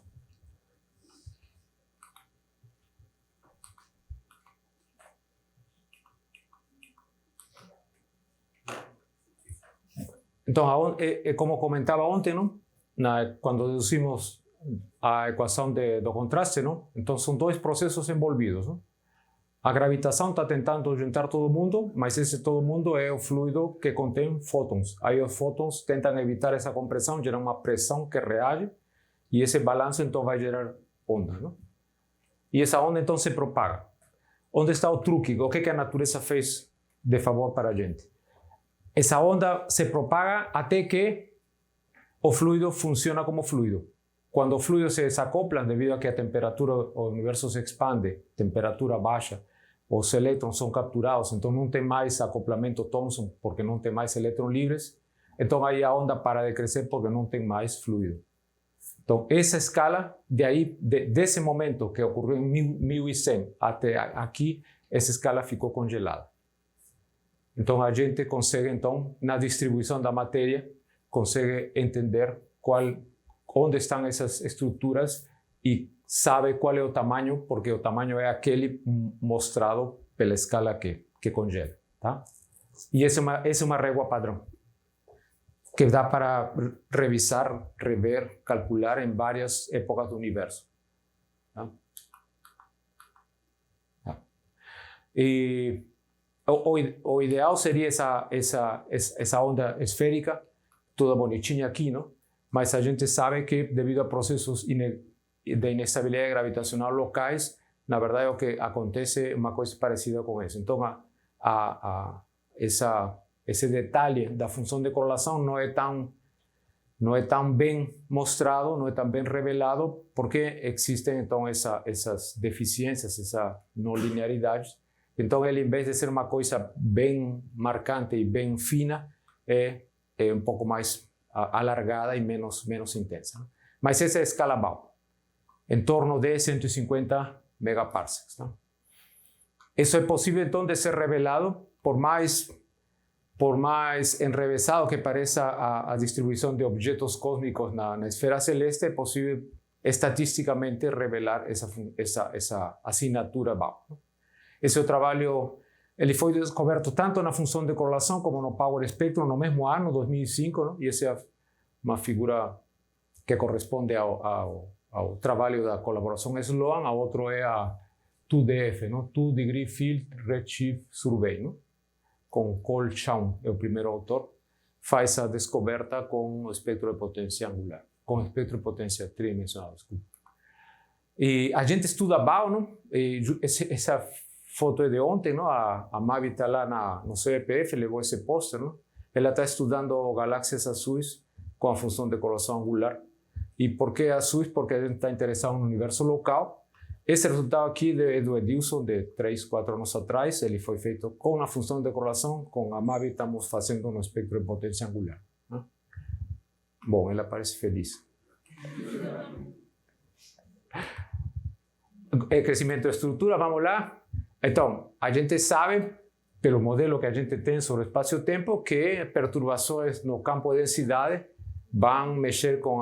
Então, como comentava ontem, não? Quando deduzimos a equação do contraste, não? Então, são 2 processos envolvidos, não? A gravitação está tentando juntar todo mundo, mas esse todo mundo é o fluido que contém fótons. Aí os fótons tentam evitar essa compressão, geram uma pressão que reage, e esse balanço então vai gerar onda, não? E essa onda então se propaga. Onde está o truque? O que a natureza fez de favor para a gente? Essa onda se propaga até que o fluido funciona como fluido. Quando o fluido se desacopla, devido a que a temperatura do universo se expande, temperatura baixa, os elétrons são capturados, então não tem mais acoplamento Thomson, porque não tem mais elétrons livres, então aí a onda para de crescer porque não tem mais fluido. Então, essa escala, desse momento que ocorreu em 1100 até aqui, essa escala ficou congelada. Então, a gente consegue, então, na distribuição da matéria, consegue entender onde estão essas estruturas e sabe qual é o tamanho, porque o tamanho é aquele mostrado pela escala que congela. Tá? E essa é uma régua padrão, que dá para revisar, rever, calcular em várias épocas do universo. Tá? Tá. E o ideal seria essa onda esférica, toda bonitinha aqui, não? Mas a gente sabe que, devido a processos de inestabilidade gravitacional locais, na verdade o que acontece é uma coisa parecida com isso. Então, esse detalhe da função de correlação não é tão não é tão bem mostrado, não é tão bem revelado, porque existem então essas deficiências, essa não linearidade. Então ele, em vez de ser uma coisa bem marcante e bem fina, é um pouco mais alargada e menos intensa, né? Mas essa é a escala BAO, em torno de 150 megaparsecs, né? Isso é possível então de ser revelado, por mais enrevesado que pareça a distribuição de objetos cósmicos na esfera celeste, é possível estatisticamente revelar essa assinatura BAO, né? Esse é o trabalho, ele foi descoberto tanto na função de correlação como no Power Spectrum no mesmo ano, 2005, né? E essa é uma figura que corresponde ao trabalho da colaboração Sloan. A outro é a 2DF, né? 2 Degree Field Redshift Survey, né? Com Cole Chaum, é o primeiro autor, faz a descoberta com o espectro de potência angular, com o espectro de potência tridimensional, desculpa. E a gente estuda BAO, né? E essa foto é de ontem, não? A Mavi está lá no CBPF, levou esse pôster, não? Ela está estudando galáxias azuis com a função de correlação angular. E por que azuis? Porque a gente está interessado no universo local. Esse resultado aqui é do Edilson, de 3, 4 anos atrás. Ele foi feito com a função de correlação. Com a Mavi estamos fazendo no espectro de potência angular, não? Bom, ela parece feliz. Crescimento de estrutura, vamos lá. Então, a gente sabe, pelo modelo que a gente tem sobre o espaço-tempo, que perturbações no campo de densidade vão mexer com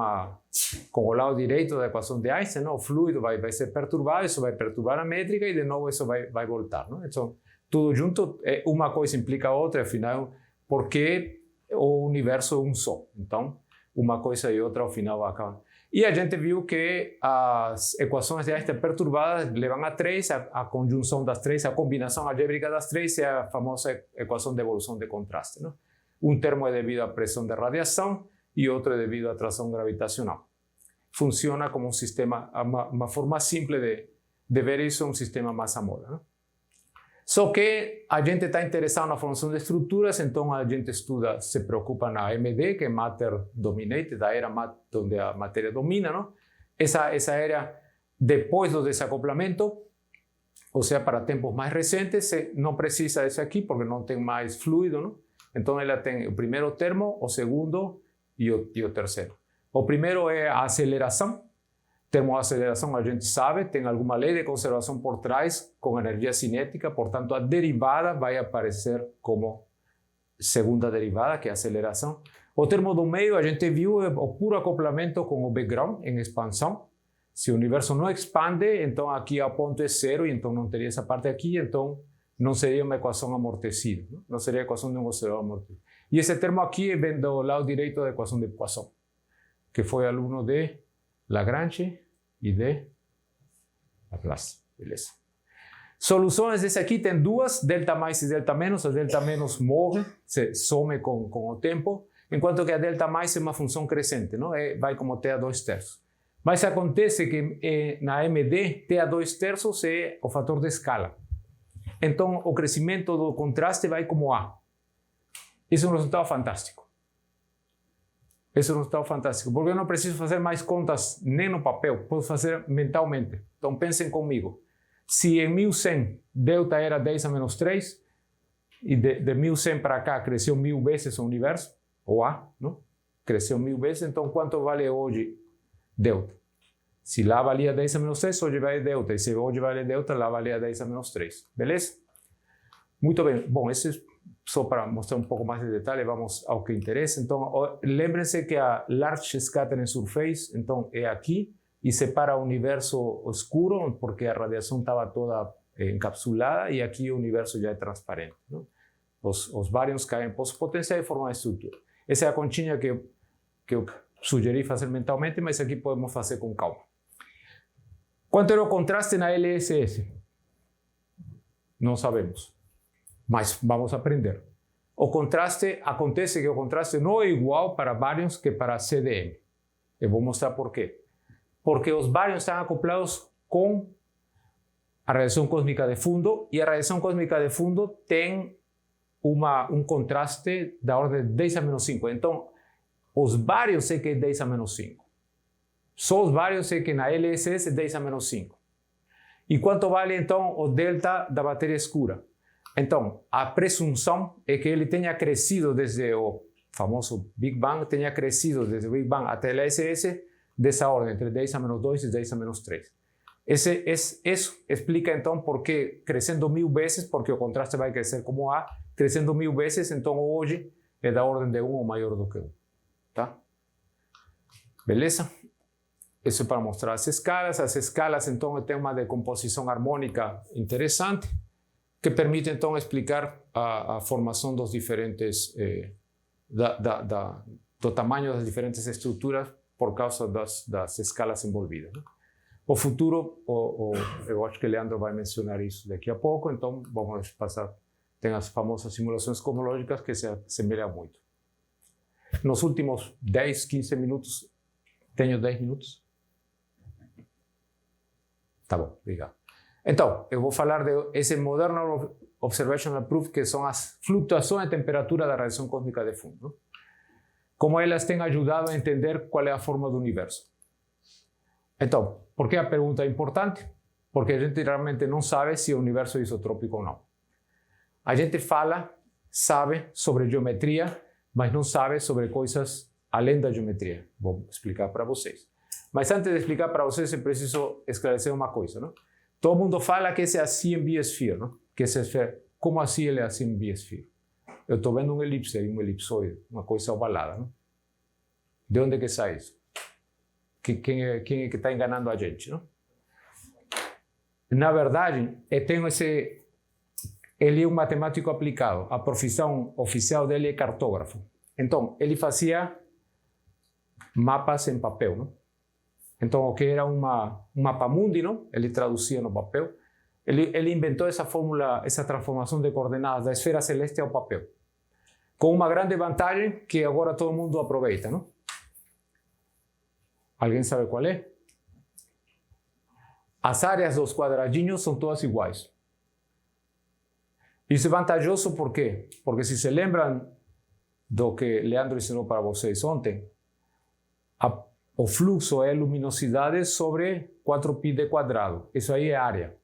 o lado direito da equação de Einstein, não? O fluido vai ser perturbado, isso vai perturbar a métrica e de novo isso vai voltar, não? Então, tudo junto, uma coisa implica a outra, afinal, porque o universo é um só. Então, uma coisa e outra, ao final, acabam. E a gente viu que as equações de Einstein perturbadas levam a 3, a conjunção das 3, a combinação algébrica das 3 é a famosa equação de evolução de contraste, não? Um termo é devido à pressão de radiação e outro é devido à atração gravitacional. Funciona como um sistema, uma forma simples de ver isso, um sistema massa-mola, não? Só que a gente está interessado na formação de estruturas, então a gente estuda, se preocupa na AMD, que é Matter Dominated, da era onde a matéria domina, não? Essa era depois do desacoplamento, ou seja, para tempos mais recentes, não precisa desse aqui, porque não tem mais fluido, não? Então ela tem o primeiro termo, o segundo e o terceiro. O primeiro é a aceleração. Termo de aceleração, a gente sabe, tem alguma lei de conservação por trás com energia cinética, portanto a derivada vai aparecer como segunda derivada, que é a aceleração. O termo do meio, a gente viu o puro acoplamento com o background em expansão. Se o universo não expande, então aqui o ponto é zero, e então não teria essa parte aqui, então não seria uma equação amortecida, não seria a equação de um oscilador amortecido. E esse termo aqui vem do lado direito da equação de Poisson, que foi aluno de Lagrange e de Laplace. Beleza. Soluções desse aqui tem duas, delta mais e delta menos. A delta menos morre, se some com o tempo, enquanto que a delta mais é uma função crescente, não? Vai como t a 2/3. Mas acontece que na MD, t a 2/3 é o fator de escala. Então o crescimento do contraste vai como A. Isso é um resultado fantástico. Esse é um resultado fantástico, porque eu não preciso fazer mais contas nem no papel, posso fazer mentalmente. Então pensem comigo. Se em 1100 delta era 10 a menos 3, e de 1100 para cá cresceu 1000 vezes o universo, ou A, não? Cresceu 1000 vezes, então quanto vale hoje delta? Se lá valia 10 a menos 3, hoje vale delta, e se hoje vale delta, lá valia 10 a menos 3, beleza? Muito bem, bom, esse é só para mostrar um pouco mais de detalhe, vamos ao que interessa. Então, lembrem-se que a Large Scattering Surface, então, é aqui, e separa o universo escuro, porque a radiação estava toda encapsulada, e aqui o universo já é transparente, não? Os baryons caem em potência e formam a estrutura. Essa é a continha que eu sugeri fazer mentalmente, mas aqui podemos fazer com calma. Quanto era o contraste na LSS? Não sabemos. Mas vamos aprender. O contraste, acontece que o contraste não é igual para baryons que para CDM. Eu vou mostrar por quê. Porque os baryons estão acoplados com a radiação cósmica de fundo, e a radiação cósmica de fundo tem um contraste da ordem de 10 a menos 5. Então, Os vários sei que é 10 a menos 5. Só os vários sei que na LSS é 10 a menos 5. E quanto vale então o delta da matéria escura? Então, a presunção é que ele tenha crescido desde o famoso Big Bang, tenha crescido desde o Big Bang até a LSS dessa ordem, entre 10 a menos 2 e 10 a menos 3. Isso explica então por que crescendo 1000 vezes, porque o contraste vai crescer como A, crescendo 1000 vezes, então hoje é da ordem de 1 ou maior do que 1. Tá? Beleza? Isso é para mostrar as escalas. As escalas, então, têm uma decomposição harmônica interessante, que permite, então, explicar a formação dos diferentes, do tamanho das diferentes estruturas por causa das escalas envolvidas. Né? O futuro, eu acho que Leandro vai mencionar isso daqui a pouco, então vamos passar. Tem as famosas simulações cosmológicas que se assemelham muito. Nos últimos 10, 15 minutos, tenho 10 minutos? Tá bom, obrigado. Então, eu vou falar desse Modern Observational Proof, que são as flutuações de temperatura da radiação cósmica de fundo. Como elas têm ajudado a entender qual é a forma do universo. Então, por que a pergunta é importante? Porque a gente realmente não sabe se o universo é isotrópico ou não. A gente sabe sobre geometria, mas não sabe sobre coisas além da geometria. Vou explicar para vocês. Mas antes de explicar para vocês, eu preciso esclarecer uma coisa. Não? Todo mundo fala que esse é assim em Biosphere. Não? Que essa esfera, como assim ele é assim em Biosphere? Eu estou vendo um elipse aí, um elipsoide, uma coisa ovalada. Não? De onde que sai isso? Quem é que está enganando a gente? Não? Na verdade, eu tenho ele é um matemático aplicado. A profissão oficial dele é cartógrafo. Então, ele fazia mapas em papel. Não? Então, o que era um mapa mundi, não? Ele traduzia no papel. Ele inventou essa fórmula, essa transformação de coordenadas da esfera celeste ao papel. Com uma grande vantagem que agora todo mundo aproveita. Não? Alguém sabe qual é? As áreas dos quadradinhos são todas iguais. Isso é vantajoso por quê? Porque se lembram do que Leandro ensinou para vocês ontem, o fluxo é a luminosidade sobre 4πd quadrado. Isso aí é área.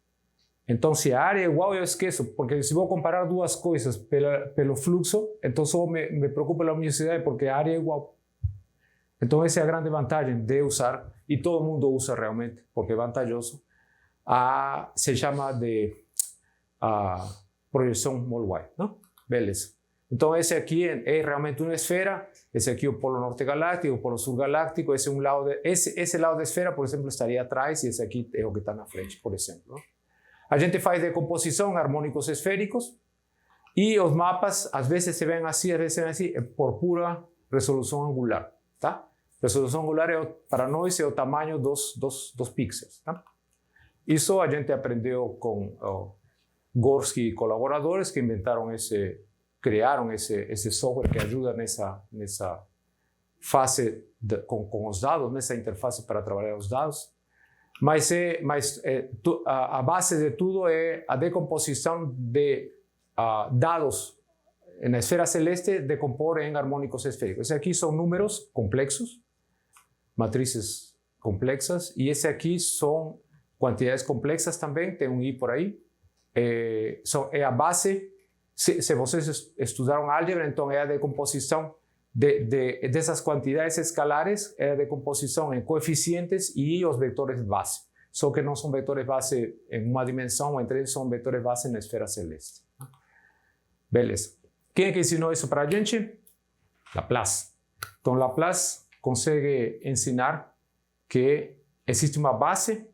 Então, se a área é igual, eu esqueço, porque se vou comparar duas coisas pelo fluxo, então só me preocupa a luminosidade, porque a área é igual. Então, essa é a grande vantagem de usar, e todo mundo usa realmente, porque é vantajoso, se chama de projeção Moll-Wide, não? Beleza. Então, esse aqui é realmente uma esfera, esse aqui é o polo norte galáctico, o polo sul galáctico, esse é um lado esse lado da esfera, por exemplo, estaria atrás, e esse aqui é o que está na frente, por exemplo. Não? A gente faz decomposição harmônicos esféricos, e os mapas, às vezes se veem assim, às vezes se veem assim, por pura resolução angular, tá? Resolução angular, para nós, é o tamanho dos pixels, tá? Isso a gente aprendeu com Gorski e colaboradores que criaram esse software que ajuda nessa fase com os dados, nessa interface para trabalhar os dados. Mas a base de tudo é a decomposição de dados na esfera celeste, decompor em harmônicos esféricos. Esse aqui são números complexos, matrizes complexas, e esse aqui são quantidades complexas também, tem um I por aí. É a base, se vocês estudaram álgebra, então é a decomposição dessas quantidades escalares, é a decomposição em coeficientes e os vetores base. Só que não são vetores base em uma dimensão, entre eles são vetores base na esfera celeste. Beleza. Quem é que ensinou isso para a gente? Laplace. Então, Laplace consegue ensinar que existe uma base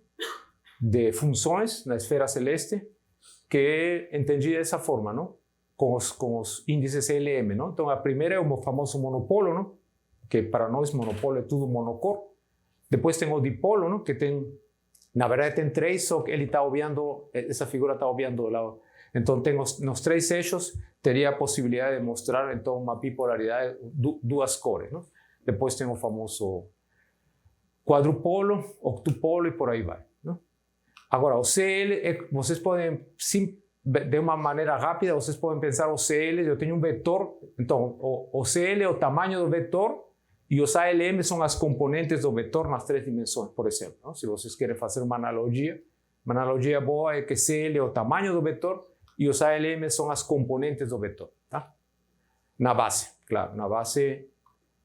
de funções na esfera celeste que é entendida dessa forma, não? Com os índices LM, não? Então, a primeira é o famoso monopolo, não? Que para nós monopolo é tudo monocor. Depois tem o dipolo, não? Que tem, na verdade, tem três, só que ele está obviando, essa figura está obviando o lado. Então, tem nos três eixos, teria a possibilidade de mostrar, então, uma bipolaridade, duas cores, não? Depois tem o famoso quadrupolo, octupolo e por aí vai, não? Agora, o CL, vocês podem, de uma maneira rápida, vocês podem pensar o CL, eu tenho um vetor, então, o CL é o tamanho do vetor E os ALM são as componentes do vetor nas 3 dimensões, por exemplo. Não? Se vocês querem fazer uma analogia boa é que CL é o tamanho do vetor e os ALM são as componentes do vetor. Tá? Na base, claro, na base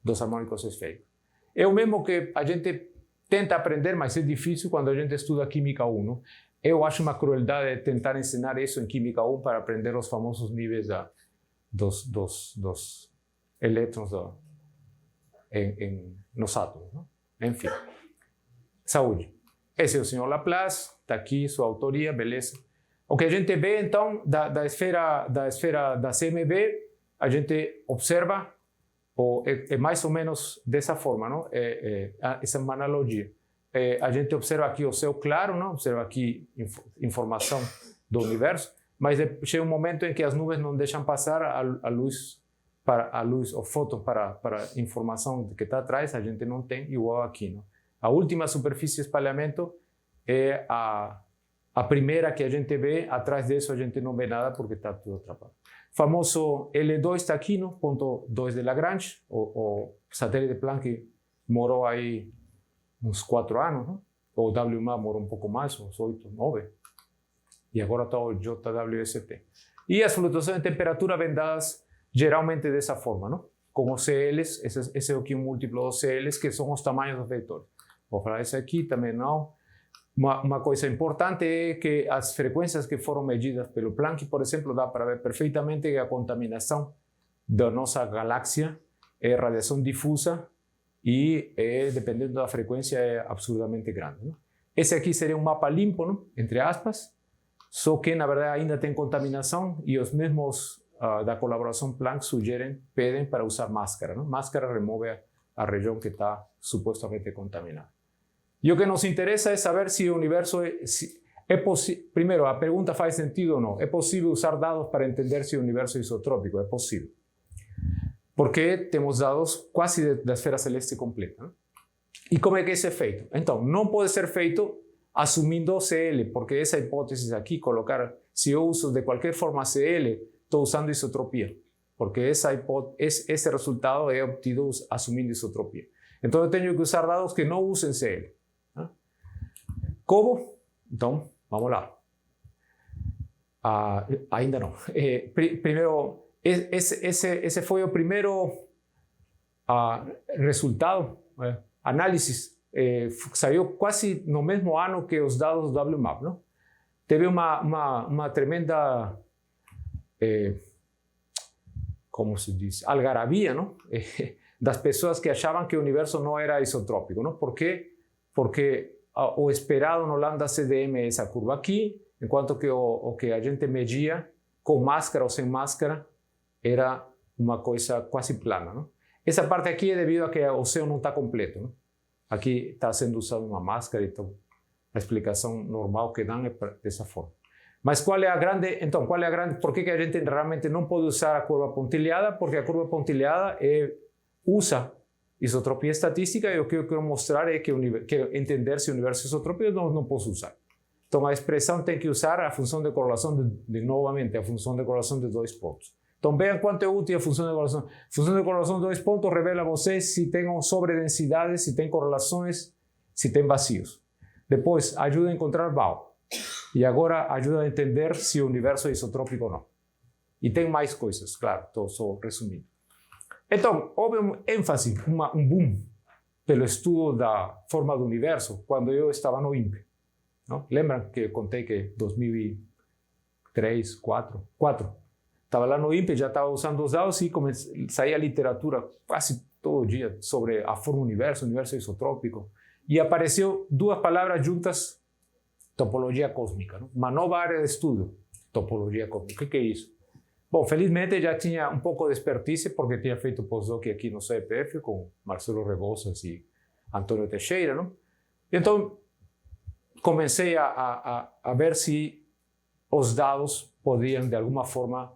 dos harmônicos esféricos. É o mesmo que a gente tenta aprender, mas é difícil quando a gente estuda Química 1. Não? Eu acho uma crueldade tentar ensinar isso em Química 1 para aprender os famosos níveis dos elétrons nos átomos. Não? Enfim, saúde. Esse é o senhor Laplace, está aqui sua autoria, beleza. O que a gente vê, então, da esfera da CMB, a gente observa, é mais ou menos dessa forma, não? Essa é uma analogia. A gente observa aqui o céu claro, não? Observa aqui informação do universo, mas chega um momento em que as nuvens não deixam passar a luz, o fóton para a informação que está atrás, a gente não tem, igual aqui, não? A última superfície de espalhamento é a primeira que a gente vê, atrás disso a gente não vê nada porque está tudo atrapado. O famoso L2 está aqui, no ponto 2 de Lagrange, o satélite Planck morou aí uns 4 anos, não? O WMA morou um pouco mais, uns 8, 9, e agora está o JWST. E as flutuações de temperatura vêm dadas geralmente dessa forma, não? Com os CLs, esse é aqui um múltiplo dos CLs, que são os tamanhos dos vetores. Vou falar isso aqui também não. Uma coisa importante é que as frequências que foram medidas pelo Planck, por exemplo, dá para ver perfeitamente que a contaminação da nossa galáxia é radiação difusa e, dependendo da frequência, é absurdamente grande. Não? Esse aqui seria um mapa limpo, não? Entre aspas, só que, na verdade, ainda tem contaminação e os mesmos da colaboração Planck pedem para usar máscara. Não? Máscara remove a região que está supostamente contaminada. E o que nos interessa é saber se o universo é possível. Primeiro, a pergunta faz sentido ou não. É possível usar dados para entender se o universo é isotrópico? É possível. Porque temos dados quase da esfera celeste completa. Não? E como é que isso é feito? Então, não pode ser feito assumindo CL, porque essa hipótese aqui, colocar, se eu uso de qualquer forma CL, estou usando isotropia, porque esse resultado é obtido assumindo isotropia. Então, eu tenho que usar dados que não usem CL. Como? Então, vamos lá. Ainda não. Primeiro, esse foi o primeiro resultado, análise. Saiu quase no mesmo ano que os dados do WMAP. Não? Teve uma tremenda, como se diz, algarabia, não? Das pessoas que achavam que o universo não era isotrópico. Não? Por quê? Porque o esperado no lambda CDM é essa curva aqui, enquanto que o que a gente media com máscara ou sem máscara era uma coisa quase plana. Não? Essa parte aqui é devido a que o céu não está completo. Não? Aqui está sendo usada uma máscara, então a explicação normal que dão é dessa forma. Mas qual é a grande, por que a gente realmente não pode usar a curva pontilhada? Porque a curva pontilhada usa isotropia estatística e o que eu quero mostrar é que quero entender se o universo é isotrópico não posso usar. Então a expressão tem que usar a função de correlação, novamente, a função de correlação de 2 pontos. Então vejam quanto é útil a função de correlação. A função de correlação de 2 pontos revela a vocês se tem sobredensidades, se tem correlações, se tem vazios. Depois ajuda a encontrar BAO. E agora ajuda a entender se o universo é isotrópico ou não. E tem mais coisas, claro, estou só resumindo. Então, houve um ênfase, um boom pelo estudo da forma do universo quando eu estava no INPE. Não? Lembram que eu contei que 2003, 2004, estava lá no INPE, já estava usando os dados e saía literatura quase todo dia sobre a forma do universo, o universo isotrópico. E apareceu 2 palavras juntas, topologia cósmica. Não? Uma nova área de estudo, topologia cósmica. O que é isso? Bom, felizmente já tinha um pouco de expertise, porque tinha feito pós-doc aqui no CEPF com Marcelo Rebosas e Antônio Teixeira. Não? Então, comecei a ver se os dados podiam, de alguma forma,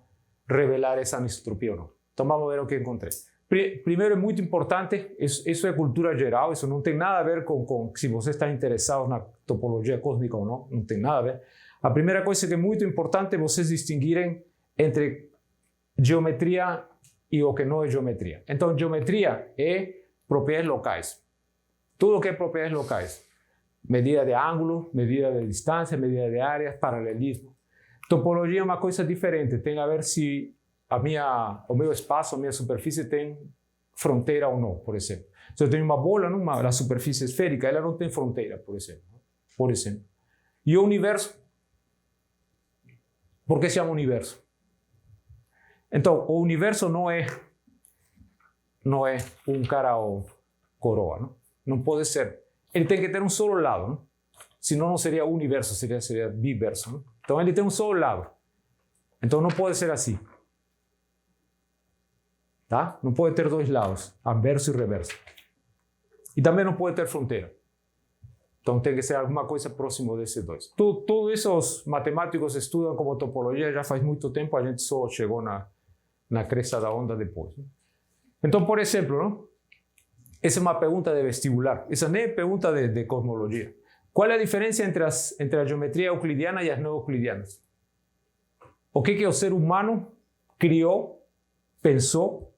revelar essa anisotropia ou não. Então, vamos ver o que encontrei. Primeiro, é muito importante, isso é cultura geral, isso não tem nada a ver com se você está interessado na topologia cósmica ou não, não tem nada a ver. A primeira coisa que é muito importante é vocês distinguirem entre geometria e o que não é geometria. Então, geometria é propiedades locais. Tudo que é propiedades locais. Medida de ângulo, medida de distância, medida de áreas, paralelismo. Topologia é uma coisa diferente. Tem a ver se o meu espaço, a minha superfície tem fronteira ou não, por exemplo. Se eu tenho uma bola na superfície esférica, ela não tem fronteira, por exemplo. E o universo? Por que se chama universo? Então, o universo não é um cara ou coroa, não? Não pode ser. Ele tem que ter um solo lado, não? Senão não seria universo, seria biverso, não? Então ele tem um solo lado. Então não pode ser assim. Tá? Não pode ter dois lados, anverso e reverso. E também não pode ter fronteira. Então tem que ser alguma coisa próximo desses dois. Tudo isso os matemáticos estudam como topologia já faz muito tempo, a gente só chegou na cresta da onda depois. Né? Então, por exemplo, não? Essa é uma pergunta de vestibular. Essa nem é pergunta de cosmologia. Qual é a diferença entre a geometria euclidiana e as não euclidianas? O que o ser humano criou, pensou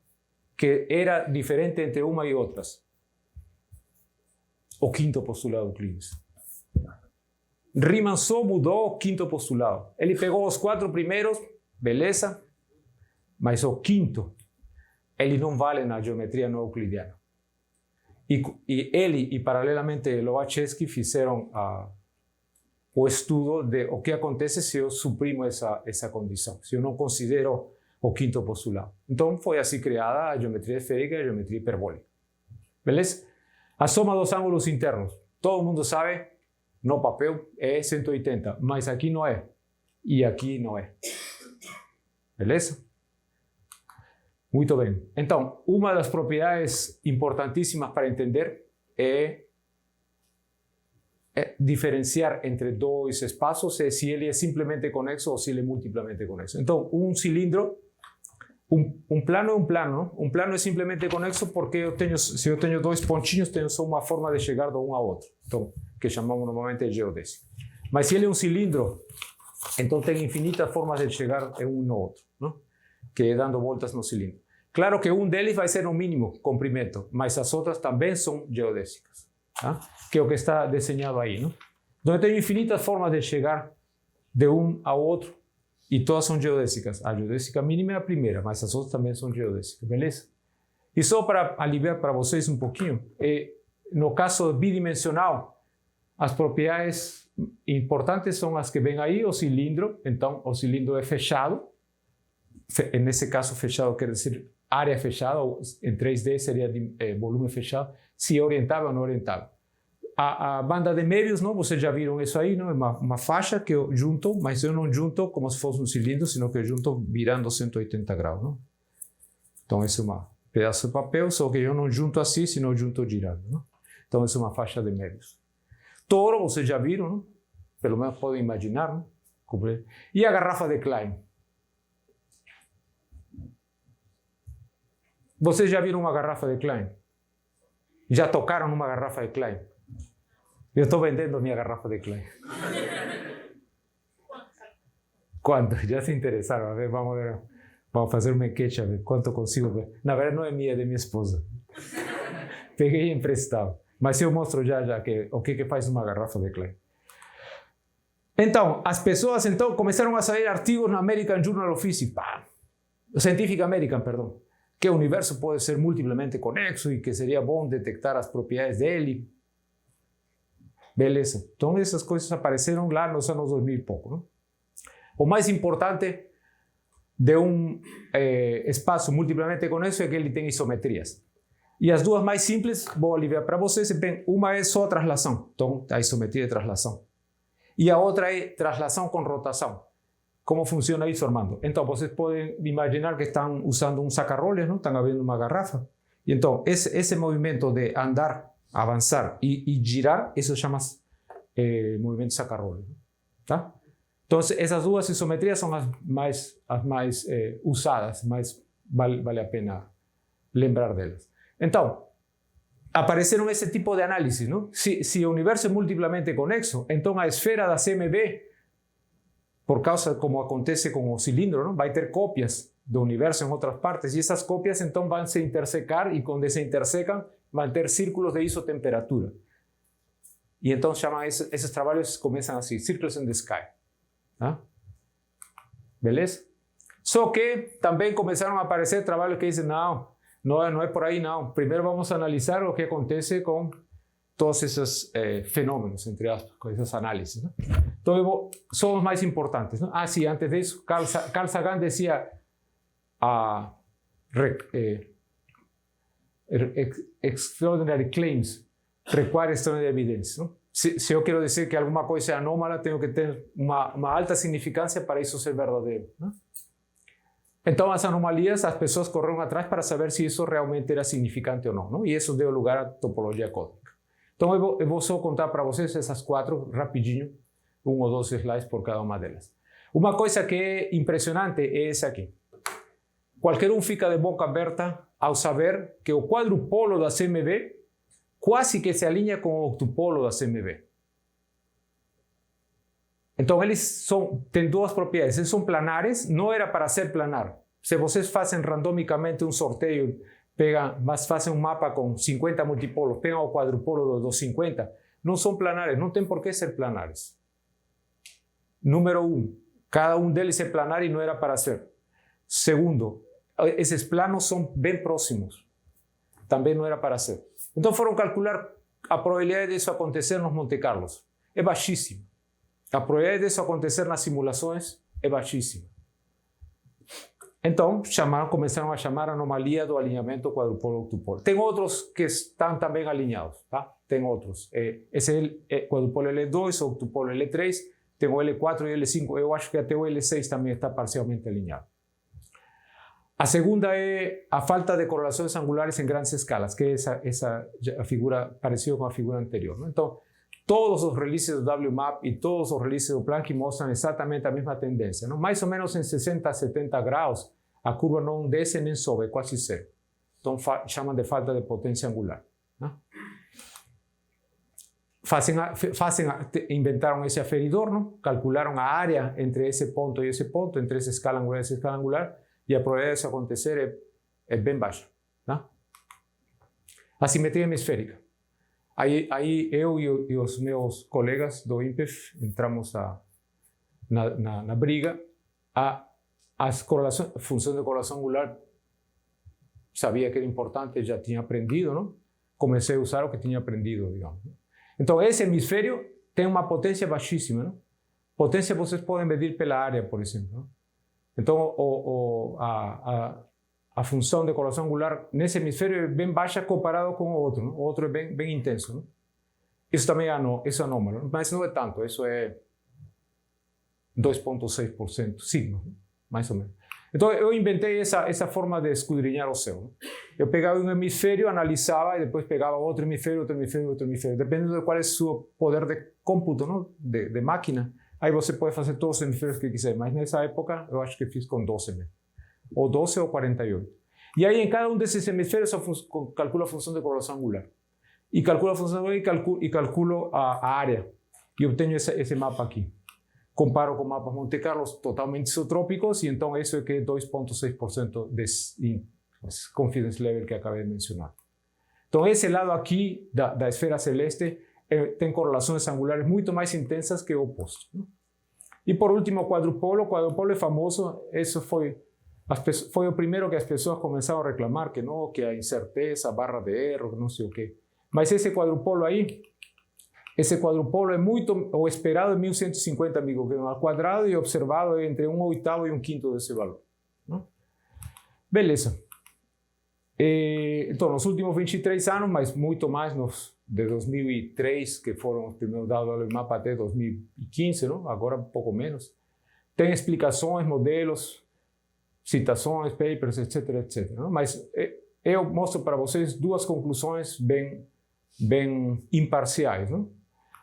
que era diferente entre uma e outras? O quinto postulado de Euclides. Riemann só mudou o quinto postulado. Ele pegou os 4 primeiros, beleza, mas o quinto, ele não vale na geometria não euclidiana. E ele e paralelamente Lobachevsky fizeram o estudo de o que acontece se eu suprimo essa condição, se eu não considero o quinto postulado. Então foi assim criada a geometria esférica e a geometria hiperbólica. Beleza? A soma dos ângulos internos. Todo mundo sabe, no papel é 180, mas aqui não é. E aqui não é. Beleza? Muito bem. Então, uma das propriedades importantíssimas para entender é diferenciar entre dois espaços, se ele é simplesmente conexo ou se ele é multiplamente conexo. Então, um cilindro, um plano é um plano, não? Um plano é simplesmente conexo porque se eu tenho dois pontinhos, tenho só uma forma de chegar de um a outro, então, que chamamos normalmente de geodésica. Mas se ele é um cilindro, então tem infinitas formas de chegar de um no outro, não? Que é dando voltas no cilindro. Claro que um deles vai ser no mínimo comprimento, mas as outras também são geodésicas, tá? Que é o que está desenhado aí, não? Então eu tenho infinitas formas de chegar de um ao outro e todas são geodésicas. A geodésica mínima é a primeira, mas as outras também são geodésicas, beleza? E só para aliviar para vocês um pouquinho, no caso bidimensional, as propriedades importantes são as que vêm aí, o cilindro. Então o cilindro é fechado. Nesse caso, fechado quer dizer área fechada, ou em 3D seria volume fechado, se é orientável ou não orientável. A banda de médios, não? Vocês já viram isso aí, não? É uma faixa que eu junto, mas eu não junto como se fosse um cilindro, sino que eu junto virando 180 graus. Não? Então, esse é um pedaço de papel, só que eu não junto assim, senão eu junto girando. Não? Então, essa é uma faixa de médios. Toro, vocês já viram, não? Pelo menos podem imaginar. Não? E a garrafa de Klein? Vocês já viram uma garrafa de Klein? Já tocaram numa garrafa de Klein? Eu estou vendendo minha garrafa de Klein. Quanto? Já se interessaram? A ver, vamos fazer uma enquete, a ver quanto consigo ver. Na verdade, não é minha, é de minha esposa. Peguei emprestado. Mas eu mostro já o que faz uma garrafa de Klein. Então, as pessoas começaram a sair artigos na American Journal of Physics, Scientific American, perdão, que o universo pode ser multiplemente conexo e que seria bom detectar as propriedades dele. Beleza. Então essas coisas apareceram lá nos anos 2000 e pouco. Não? O mais importante de um espaço multiplemente conexo é que ele tem isometrias. E as duas mais simples, vou aliviar para vocês, uma é só a translação, então a isometria de translação. E a outra é translação com rotação. Como funciona isso, Armando? Então, vocês podem imaginar que estão usando um saca-rolhas, não? Estão abrindo uma garrafa. E então, esse movimento de andar, avançar e girar, isso chama movimento saca-rolhas. Tá? Então, essas duas isometrias são as mais usadas, mais vale a pena lembrar delas. Então, apareceram esse tipo de análise, não? Se o universo é multiplamente conexo, então a esfera da CMB, por causa como acontece com o cilindro, não? Vai ter cópias do universo em outras partes e essas cópias então vão se intersecar e quando se intersecam manter círculos de isotemperatura. E então esses trabalhos começam assim, Circles in the Sky. Tá? Beleza? Só que também começaram a aparecer trabalhos que dizem, não é por aí não. Primeiro vamos analisar o que acontece com todos esses fenômenos, entre aspas, com essas análises. Né? Então, são os mais importantes. Né? Sim, antes disso, Carl Sagan decía extraordinary claims require extraordinary evidence. ¿no? Se eu quero dizer que alguma coisa é anômala, tenho que ter uma alta significância para isso ser verdadeiro. ¿no? Então, as anomalias, as pessoas correram atrás para saber se isso realmente era significante ou não. ¿no? E isso deu lugar à topologia cósmica. Então, eu vou só contar para vocês essas 4 rapidinho, 1 ou 2 slides por cada uma delas. Uma coisa que é impressionante é essa aqui. Qualquer um fica de boca aberta ao saber que o quadrupolo da CMB quase que se alinha com o octupolo da CMB. Então, eles têm 2 propriedades. Eles são planares, não era para ser planar. Se vocês fazem randomicamente um sorteio, fazem um mapa com 50 multipolos, pegam o quadrupolo dos 50, não são planares, não tem por que ser planares. Número 1, cada um deles é planar e não era para ser. Segundo, esses planos são bem próximos. Também não era para ser. Então foram calcular a probabilidade disso acontecer nos Monte Carlos. É baixíssima. A probabilidade disso acontecer nas simulações é baixíssima. Então começaram a chamar a anomalia do alinhamento quadrupolo-octupolo. Tem outros que estão também alinhados. Tá? Tem outros. Esse é o quadrupolo L2, o octupolo L3, tem o L4 e o L5. Eu acho que até o L6 também está parcialmente alinhado. A segunda é a falta de correlações angulares em grandes escalas, que é essa figura parecida com a figura anterior. Né? Então, todos os releases do WMAP e todos os releases do Planck mostram exatamente a mesma tendência. Não? Mais ou menos em 60 a 70 graus, a curva não desce nem sobe, é quase zero. Então, chamam de falta de potência angular. Né? Inventaram esse aferidor, não? Calcularam a área entre esse ponto e esse ponto, entre essa escala angular e essa escala angular, e a probabilidade disso acontecer é bem baixa. Né? A simetria hemisférica. Aí eu e os meus colegas do INPEF entramos na briga. As funções de correlação angular sabia que era importante, já tinha aprendido, não? Comecei a usar o que tinha aprendido, digamos. Então, esse hemisfério tem uma potência baixíssima. Não? Potência vocês podem medir pela área, por exemplo. Não? Então, a função de correlação angular nesse hemisfério é bem baixa comparado com o outro. Não? O outro é bem intenso. Não? Isso também é anômalo, não? Mas não é tanto. Isso é 2,6% sigma, não? Mais ou menos. Então, eu inventei essa forma de escudrinhar o céu. Não? Eu pegava um hemisfério, analisava e depois pegava outro hemisfério, outro hemisfério, outro hemisfério. Dependendo de qual é o seu poder de cômputo, não? De máquina. Aí você pode fazer todos os hemisférios que quiser, mas nessa época eu acho que fiz com 12 mesmo. Ou 12 ou 48. E aí em cada um desses hemisférios eu calculo a função de correlação angular. E calculo a função angular e calculo a área. E obtenho esse mapa aqui. Comparo com mapas Monte Carlos totalmente isotrópicos e então isso é que é 2,6% de confidence level que acabei de mencionar. Então esse lado aqui da esfera celeste tem correlações angulares muito mais intensas que o oposto. Não? E por último, o quadrupolo é famoso. Isso foi o primeiro que as pessoas começaram a reclamar, que a incerteza, barra de erro, não sei o quê. Mas esse quadrupolo aí, é muito, o esperado é 1150 microgramas ao quadrado e observado é entre 1/8 e 1/5 desse valor. Não? Beleza. Então, nos últimos 23 anos, mas muito mais de 2003, que foram os primeiros dados do mapa até 2015, não? Agora um pouco menos, tem explicações, modelos, citações, papers, etc, etc. Não? Mas eu mostro para vocês 2 conclusões bem imparciais. Não?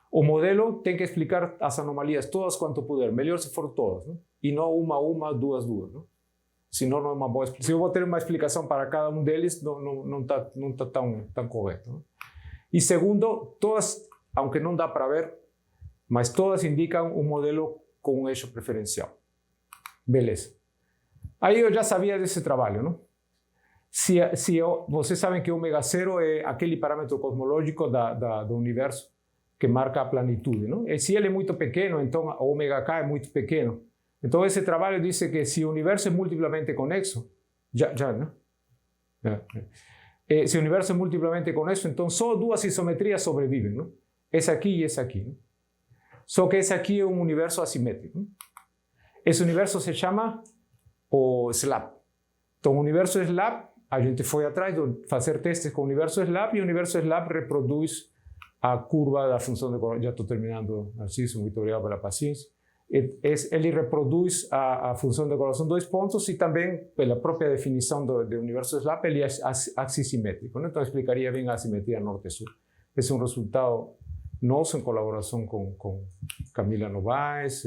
O modelo tem que explicar as anomalias todas quanto puder, melhor se for todas, não? E não uma, 2. Não? Senão não é uma boa explicação. Se eu vou ter uma explicação para cada um deles, não está tão correto. Não? E segundo, todas, aunque não dá para ver, mas todas indicam um modelo com um eixo preferencial. Beleza. Aí eu já sabia desse trabalho, não? Vocês sabem que ômega 0 é aquele parâmetro cosmológico do universo que marca a planitude, não? E se ele é muito pequeno, então o ômega K é muito pequeno. Então esse trabalho diz que se o universo é multiplamente conexo, não? Se o universo é multiplamente conexo, então só duas isometrias sobrevivem, não? Essa aqui e essa aqui, não? Só que esse aqui é um universo assimétrico, não? Esse universo se chama o SLAP. Então o universo SLAP, a gente foi atrás de fazer testes com o universo SLAP e o universo SLAP reproduz a curva da função de coração. Já estou terminando, Narciso, muito obrigado pela paciência. Ele reproduz a função de coração 2 pontos e também, pela própria definição do universo SLAP, ele é axissimétrico, né? Então explicaria bem a assimetria norte-sul. Esse é um resultado nosso em colaboração com Camila Novaes,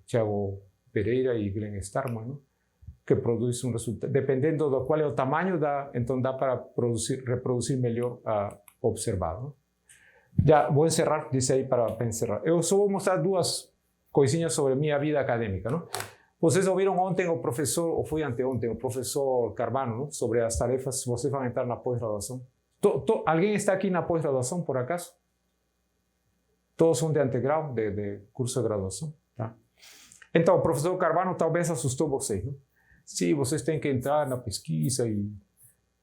Thiago Pereira e Glenn Starman, né? Que produz um resultado. Dependendo do qual é o tamanho, então dá para reproduzir melhor observado, né? Já vou encerrar, disse aí para encerrar. Eu só vou mostrar duas coisinhas sobre minha vida acadêmica, não? Vocês ouviram ontem o professor, ou foi anteontem, o professor Carvano, não? Sobre as tarefas, vocês vão entrar na pós-graduação. Alguém está aqui na pós-graduação, por acaso? Todos são de antegrau, de curso de graduação, tá? Então, o professor Carvano talvez assustou vocês, não? Sim, vocês têm que entrar na pesquisa e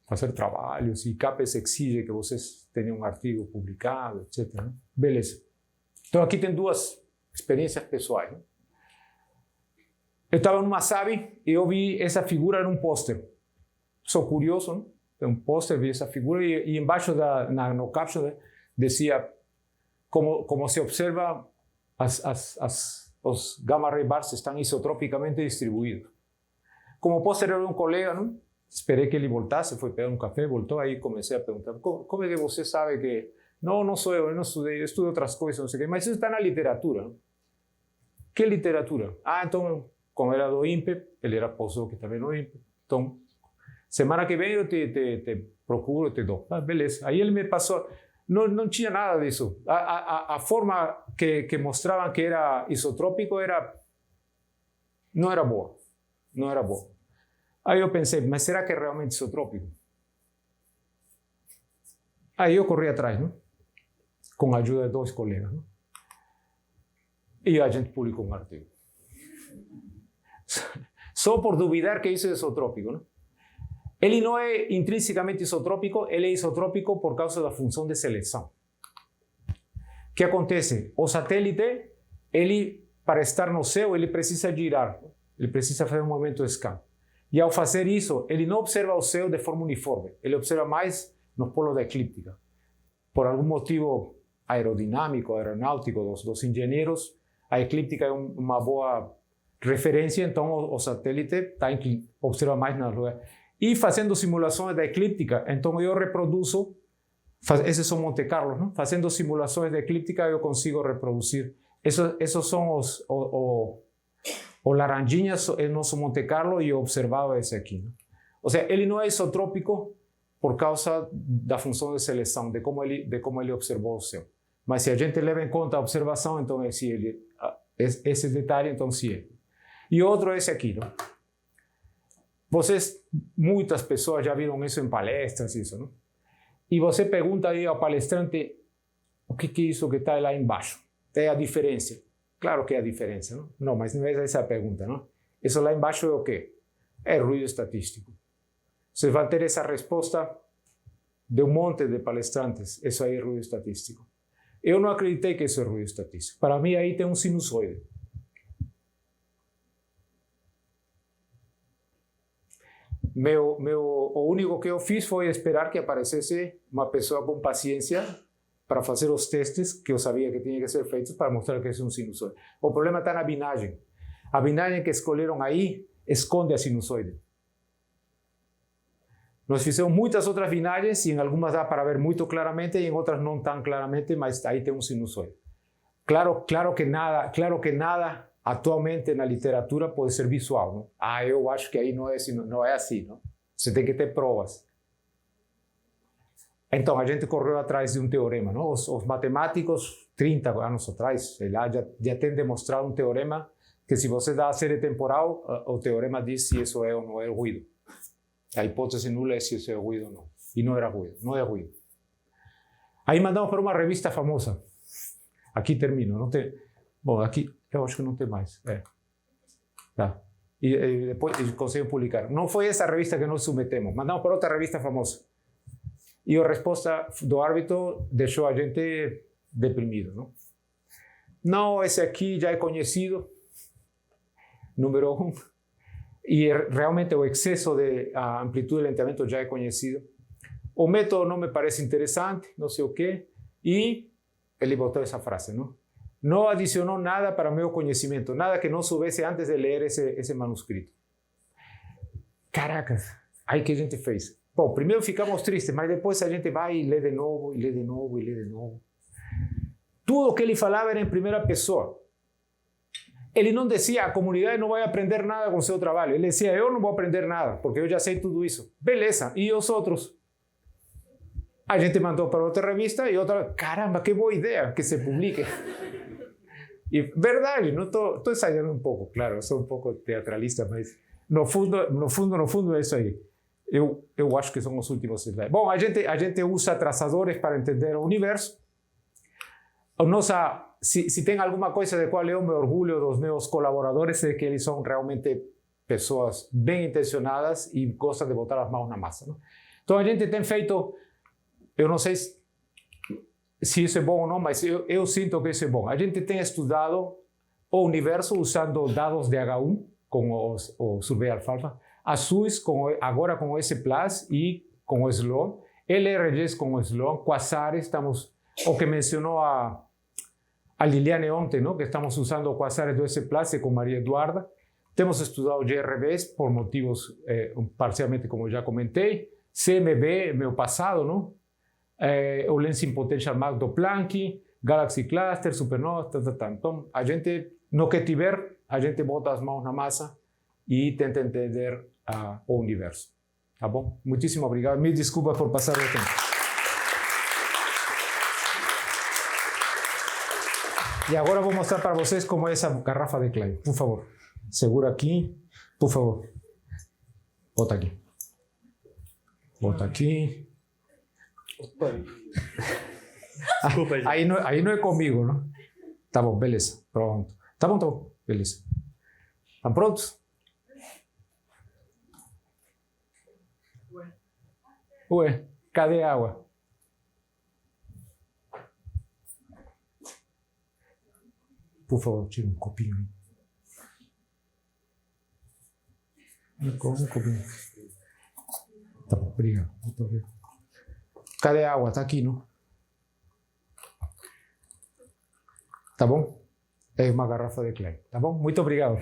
fazer trabalhos, e CAPES exige que vocês tenham um artigo publicado, etc. Né? Beleza. Então, aqui tem duas experiências pessoais, né? Eu estava numa SAB e eu vi essa figura num pôster. Sou curioso, né? Tem um pôster, vi essa figura e embaixo no caption, né, dizia como se observa os gamma-ray bars estão isotropicamente distribuídos. Como o pôster era um colega, não? Esperei que ele voltasse, foi pegar um café, voltou, aí comecei a perguntar, como é que você sabe que... Não sou eu não estudei, eu estudo outras coisas, não sei o quê, mas isso está na literatura. Não? Que literatura? Então, como era do INPE, ele era pós-doc também no INPE, então, semana que vem eu te procuro, te dou. Beleza. Aí ele me passou, não tinha nada disso. A forma que mostravam que era isotrópico não era boa. Não era boa. Aí eu pensei, mas será que é realmente isotrópico? Aí eu corri atrás, não? Com a ajuda de 2 colegas. Não? E a gente publicou um artigo. Só por duvidar que isso é isotrópico. Não? Ele não é intrinsecamente isotrópico, ele é isotrópico por causa da função de seleção. O que acontece? O satélite, ele, para estar no céu, ele precisa girar. Ele precisa fazer um movimento de escala. E ao fazer isso, ele não observa o céu de forma uniforme. Ele observa mais nos polos da eclíptica. Por algum motivo aerodinâmico, aeronáutico dos engenheiros, a eclíptica é uma boa referência, então o satélite observa mais nas lugares. E fazendo simulações da eclíptica, então eu reproduzo, esses são Monte Carlo, não? Fazendo simulações da eclíptica eu consigo reproduzir. Esses são o laranjinhas é nosso Monte Carlo e eu observava esse aqui. Né? Ou seja, ele não é isotrópico por causa da função de seleção, de como ele observou o céu. Mas se a gente leva em conta a observação, então esse detalhe, então sim é. E outro é esse aqui. Não? Muitas pessoas já viram isso em palestras, isso, não? E você pergunta aí ao palestrante o que é isso que está lá embaixo. É a diferença. Claro que é a diferença, não? Não, mas não é essa a pergunta, não? Isso lá embaixo é o quê? É ruído estatístico. Você vai ter essa resposta de um monte de palestrantes. Isso aí é ruído estatístico. Eu não acreditei que isso é ruído estatístico. Para mim, aí tem um sinusoide. O único que eu fiz foi esperar que aparecesse uma pessoa com paciência para fazer os testes que eu sabia que tinha que ser feitos para mostrar que é um sinusoide. O problema está na binagem. A binagem que escolheram aí esconde a sinusoide. Nós fizemos muitas outras binagens e em algumas dá para ver muito claramente e em outras não tão claramente, mas aí tem um sinusoide. Claro que nada atualmente na literatura pode ser visual. Não? Eu acho que aí não é assim. Não? Você tem que ter provas. Então, a gente correu atrás de um teorema. Não? Os matemáticos, 30 anos atrás, já têm demonstrado um teorema que se você dá a série temporal, o teorema diz se isso é ou não é ruído. A hipótese nula é se isso é ruído ou não. E não era ruído, não é ruído. Aí mandamos para uma revista famosa. Aqui termino, não tem... Bom, aqui eu acho que não tem mais. Tá. E depois conseguimos publicar. Não foi essa revista que nós submetemos. Mandamos para outra revista famosa. E a resposta do árbitro deixou a gente deprimido, não? Não, esse aqui já é conhecido. Número 1. E realmente o excesso de amplitude de lenteamento já é conhecido. O método não me parece interessante, não sei o quê. E ele botou essa frase, não? Não adicionou nada para meu conhecimento, nada que não soubesse antes de ler esse manuscrito. Caracas, aí que a gente fez? Bom, primeiro ficamos tristes, mas depois a gente vai e lê de novo, e lê de novo, e lê de novo. Tudo o que ele falava era em primeira pessoa. Ele não dizia, a comunidade não vai aprender nada com seu trabalho. Ele dizia, eu não vou aprender nada, porque eu já sei tudo isso. Beleza, e os outros? A gente mandou para outra revista e outra, caramba, que boa ideia que se publique. E verdade, não estou ensaiando um pouco, claro, eu sou um pouco teatralista, mas no fundo é isso aí. Eu acho que são os últimos slides. Bom, a gente usa traçadores para entender o universo. Se tem alguma coisa de qual eu me orgulho dos meus colaboradores é que eles são realmente pessoas bem intencionadas e gostam de botar as mãos na massa, não? Então a gente tem feito, eu não sei se isso é bom ou não, mas eu sinto que isso é bom. A gente tem estudado o universo usando dados de H1 com o Survey Alfalfa, azuis agora com o S+ e com o Sloan, LRGs com o Sloan, quasares, o que mencionou a Liliane ontem, não? Que estamos usando quasares do S+ e com Maria Eduarda. Temos estudado GRBs por motivos parcialmente, como já comentei. CMB, meu passado, não? O Lensing Potential Map do Planck, Galaxy Cluster, Supernova, Então, a gente, no que tiver, a gente bota as mãos na massa e tenta entender o universo. Tá bom? Muitíssimo obrigado. Mil desculpas por passar o tempo. E agora vou mostrar para vocês como é essa garrafa de Klein. Por favor, segura aqui. Por favor. Bota aqui. Bota aqui. Opa. Desculpa, gente. Aí não é comigo, não? Tá bom, beleza. Pronto. Tá bom. Beleza. Estão prontos? Ué, cadê a água? Por favor, tira um copinho aí. Um copinho. Tá bom, obrigado. Muito obrigado. Cadê a água? Tá aqui, não? Tá bom? É uma garrafa de Klein. Tá bom? Muito obrigado.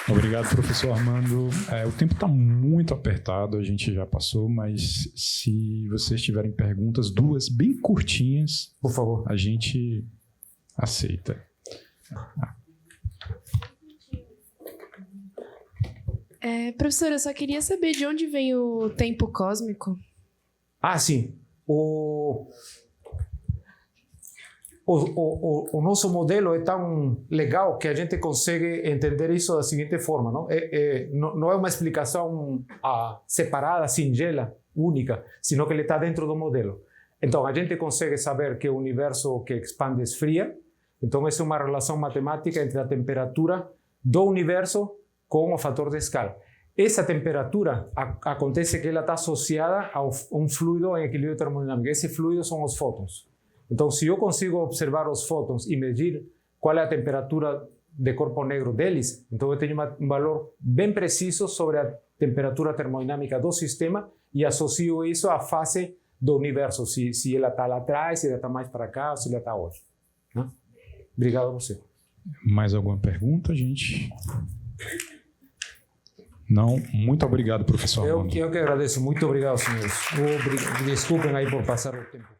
Obrigado, professor Armando. O tempo está muito apertado, a gente já passou, mas se vocês tiverem perguntas, duas bem curtinhas, por favor, a gente aceita. Professor, eu só queria saber de onde vem o tempo cósmico. Sim. O nosso modelo é tão legal que a gente consegue entender isso da seguinte forma, não? Não é uma explicação separada, singela, única, sino que ele está dentro do modelo. Então, a gente consegue saber que o universo que expande esfria. Então, essa é uma relação matemática entre a temperatura do universo com o fator de escala. Essa temperatura acontece que ela está associada a um fluido em equilíbrio termodinâmico. Esse fluido são os fótons. Então, se eu consigo observar os fótons e medir qual é a temperatura de corpo negro deles, então eu tenho um valor bem preciso sobre a temperatura termodinâmica do sistema e associo isso à fase do universo, se ela está lá atrás, se ela está mais para cá, ou se ela está hoje. Né? Obrigado a você. Mais alguma pergunta, gente? Não? Muito obrigado, professor Armando. Eu que agradeço. Muito obrigado, senhores. Desculpem aí por passar o tempo.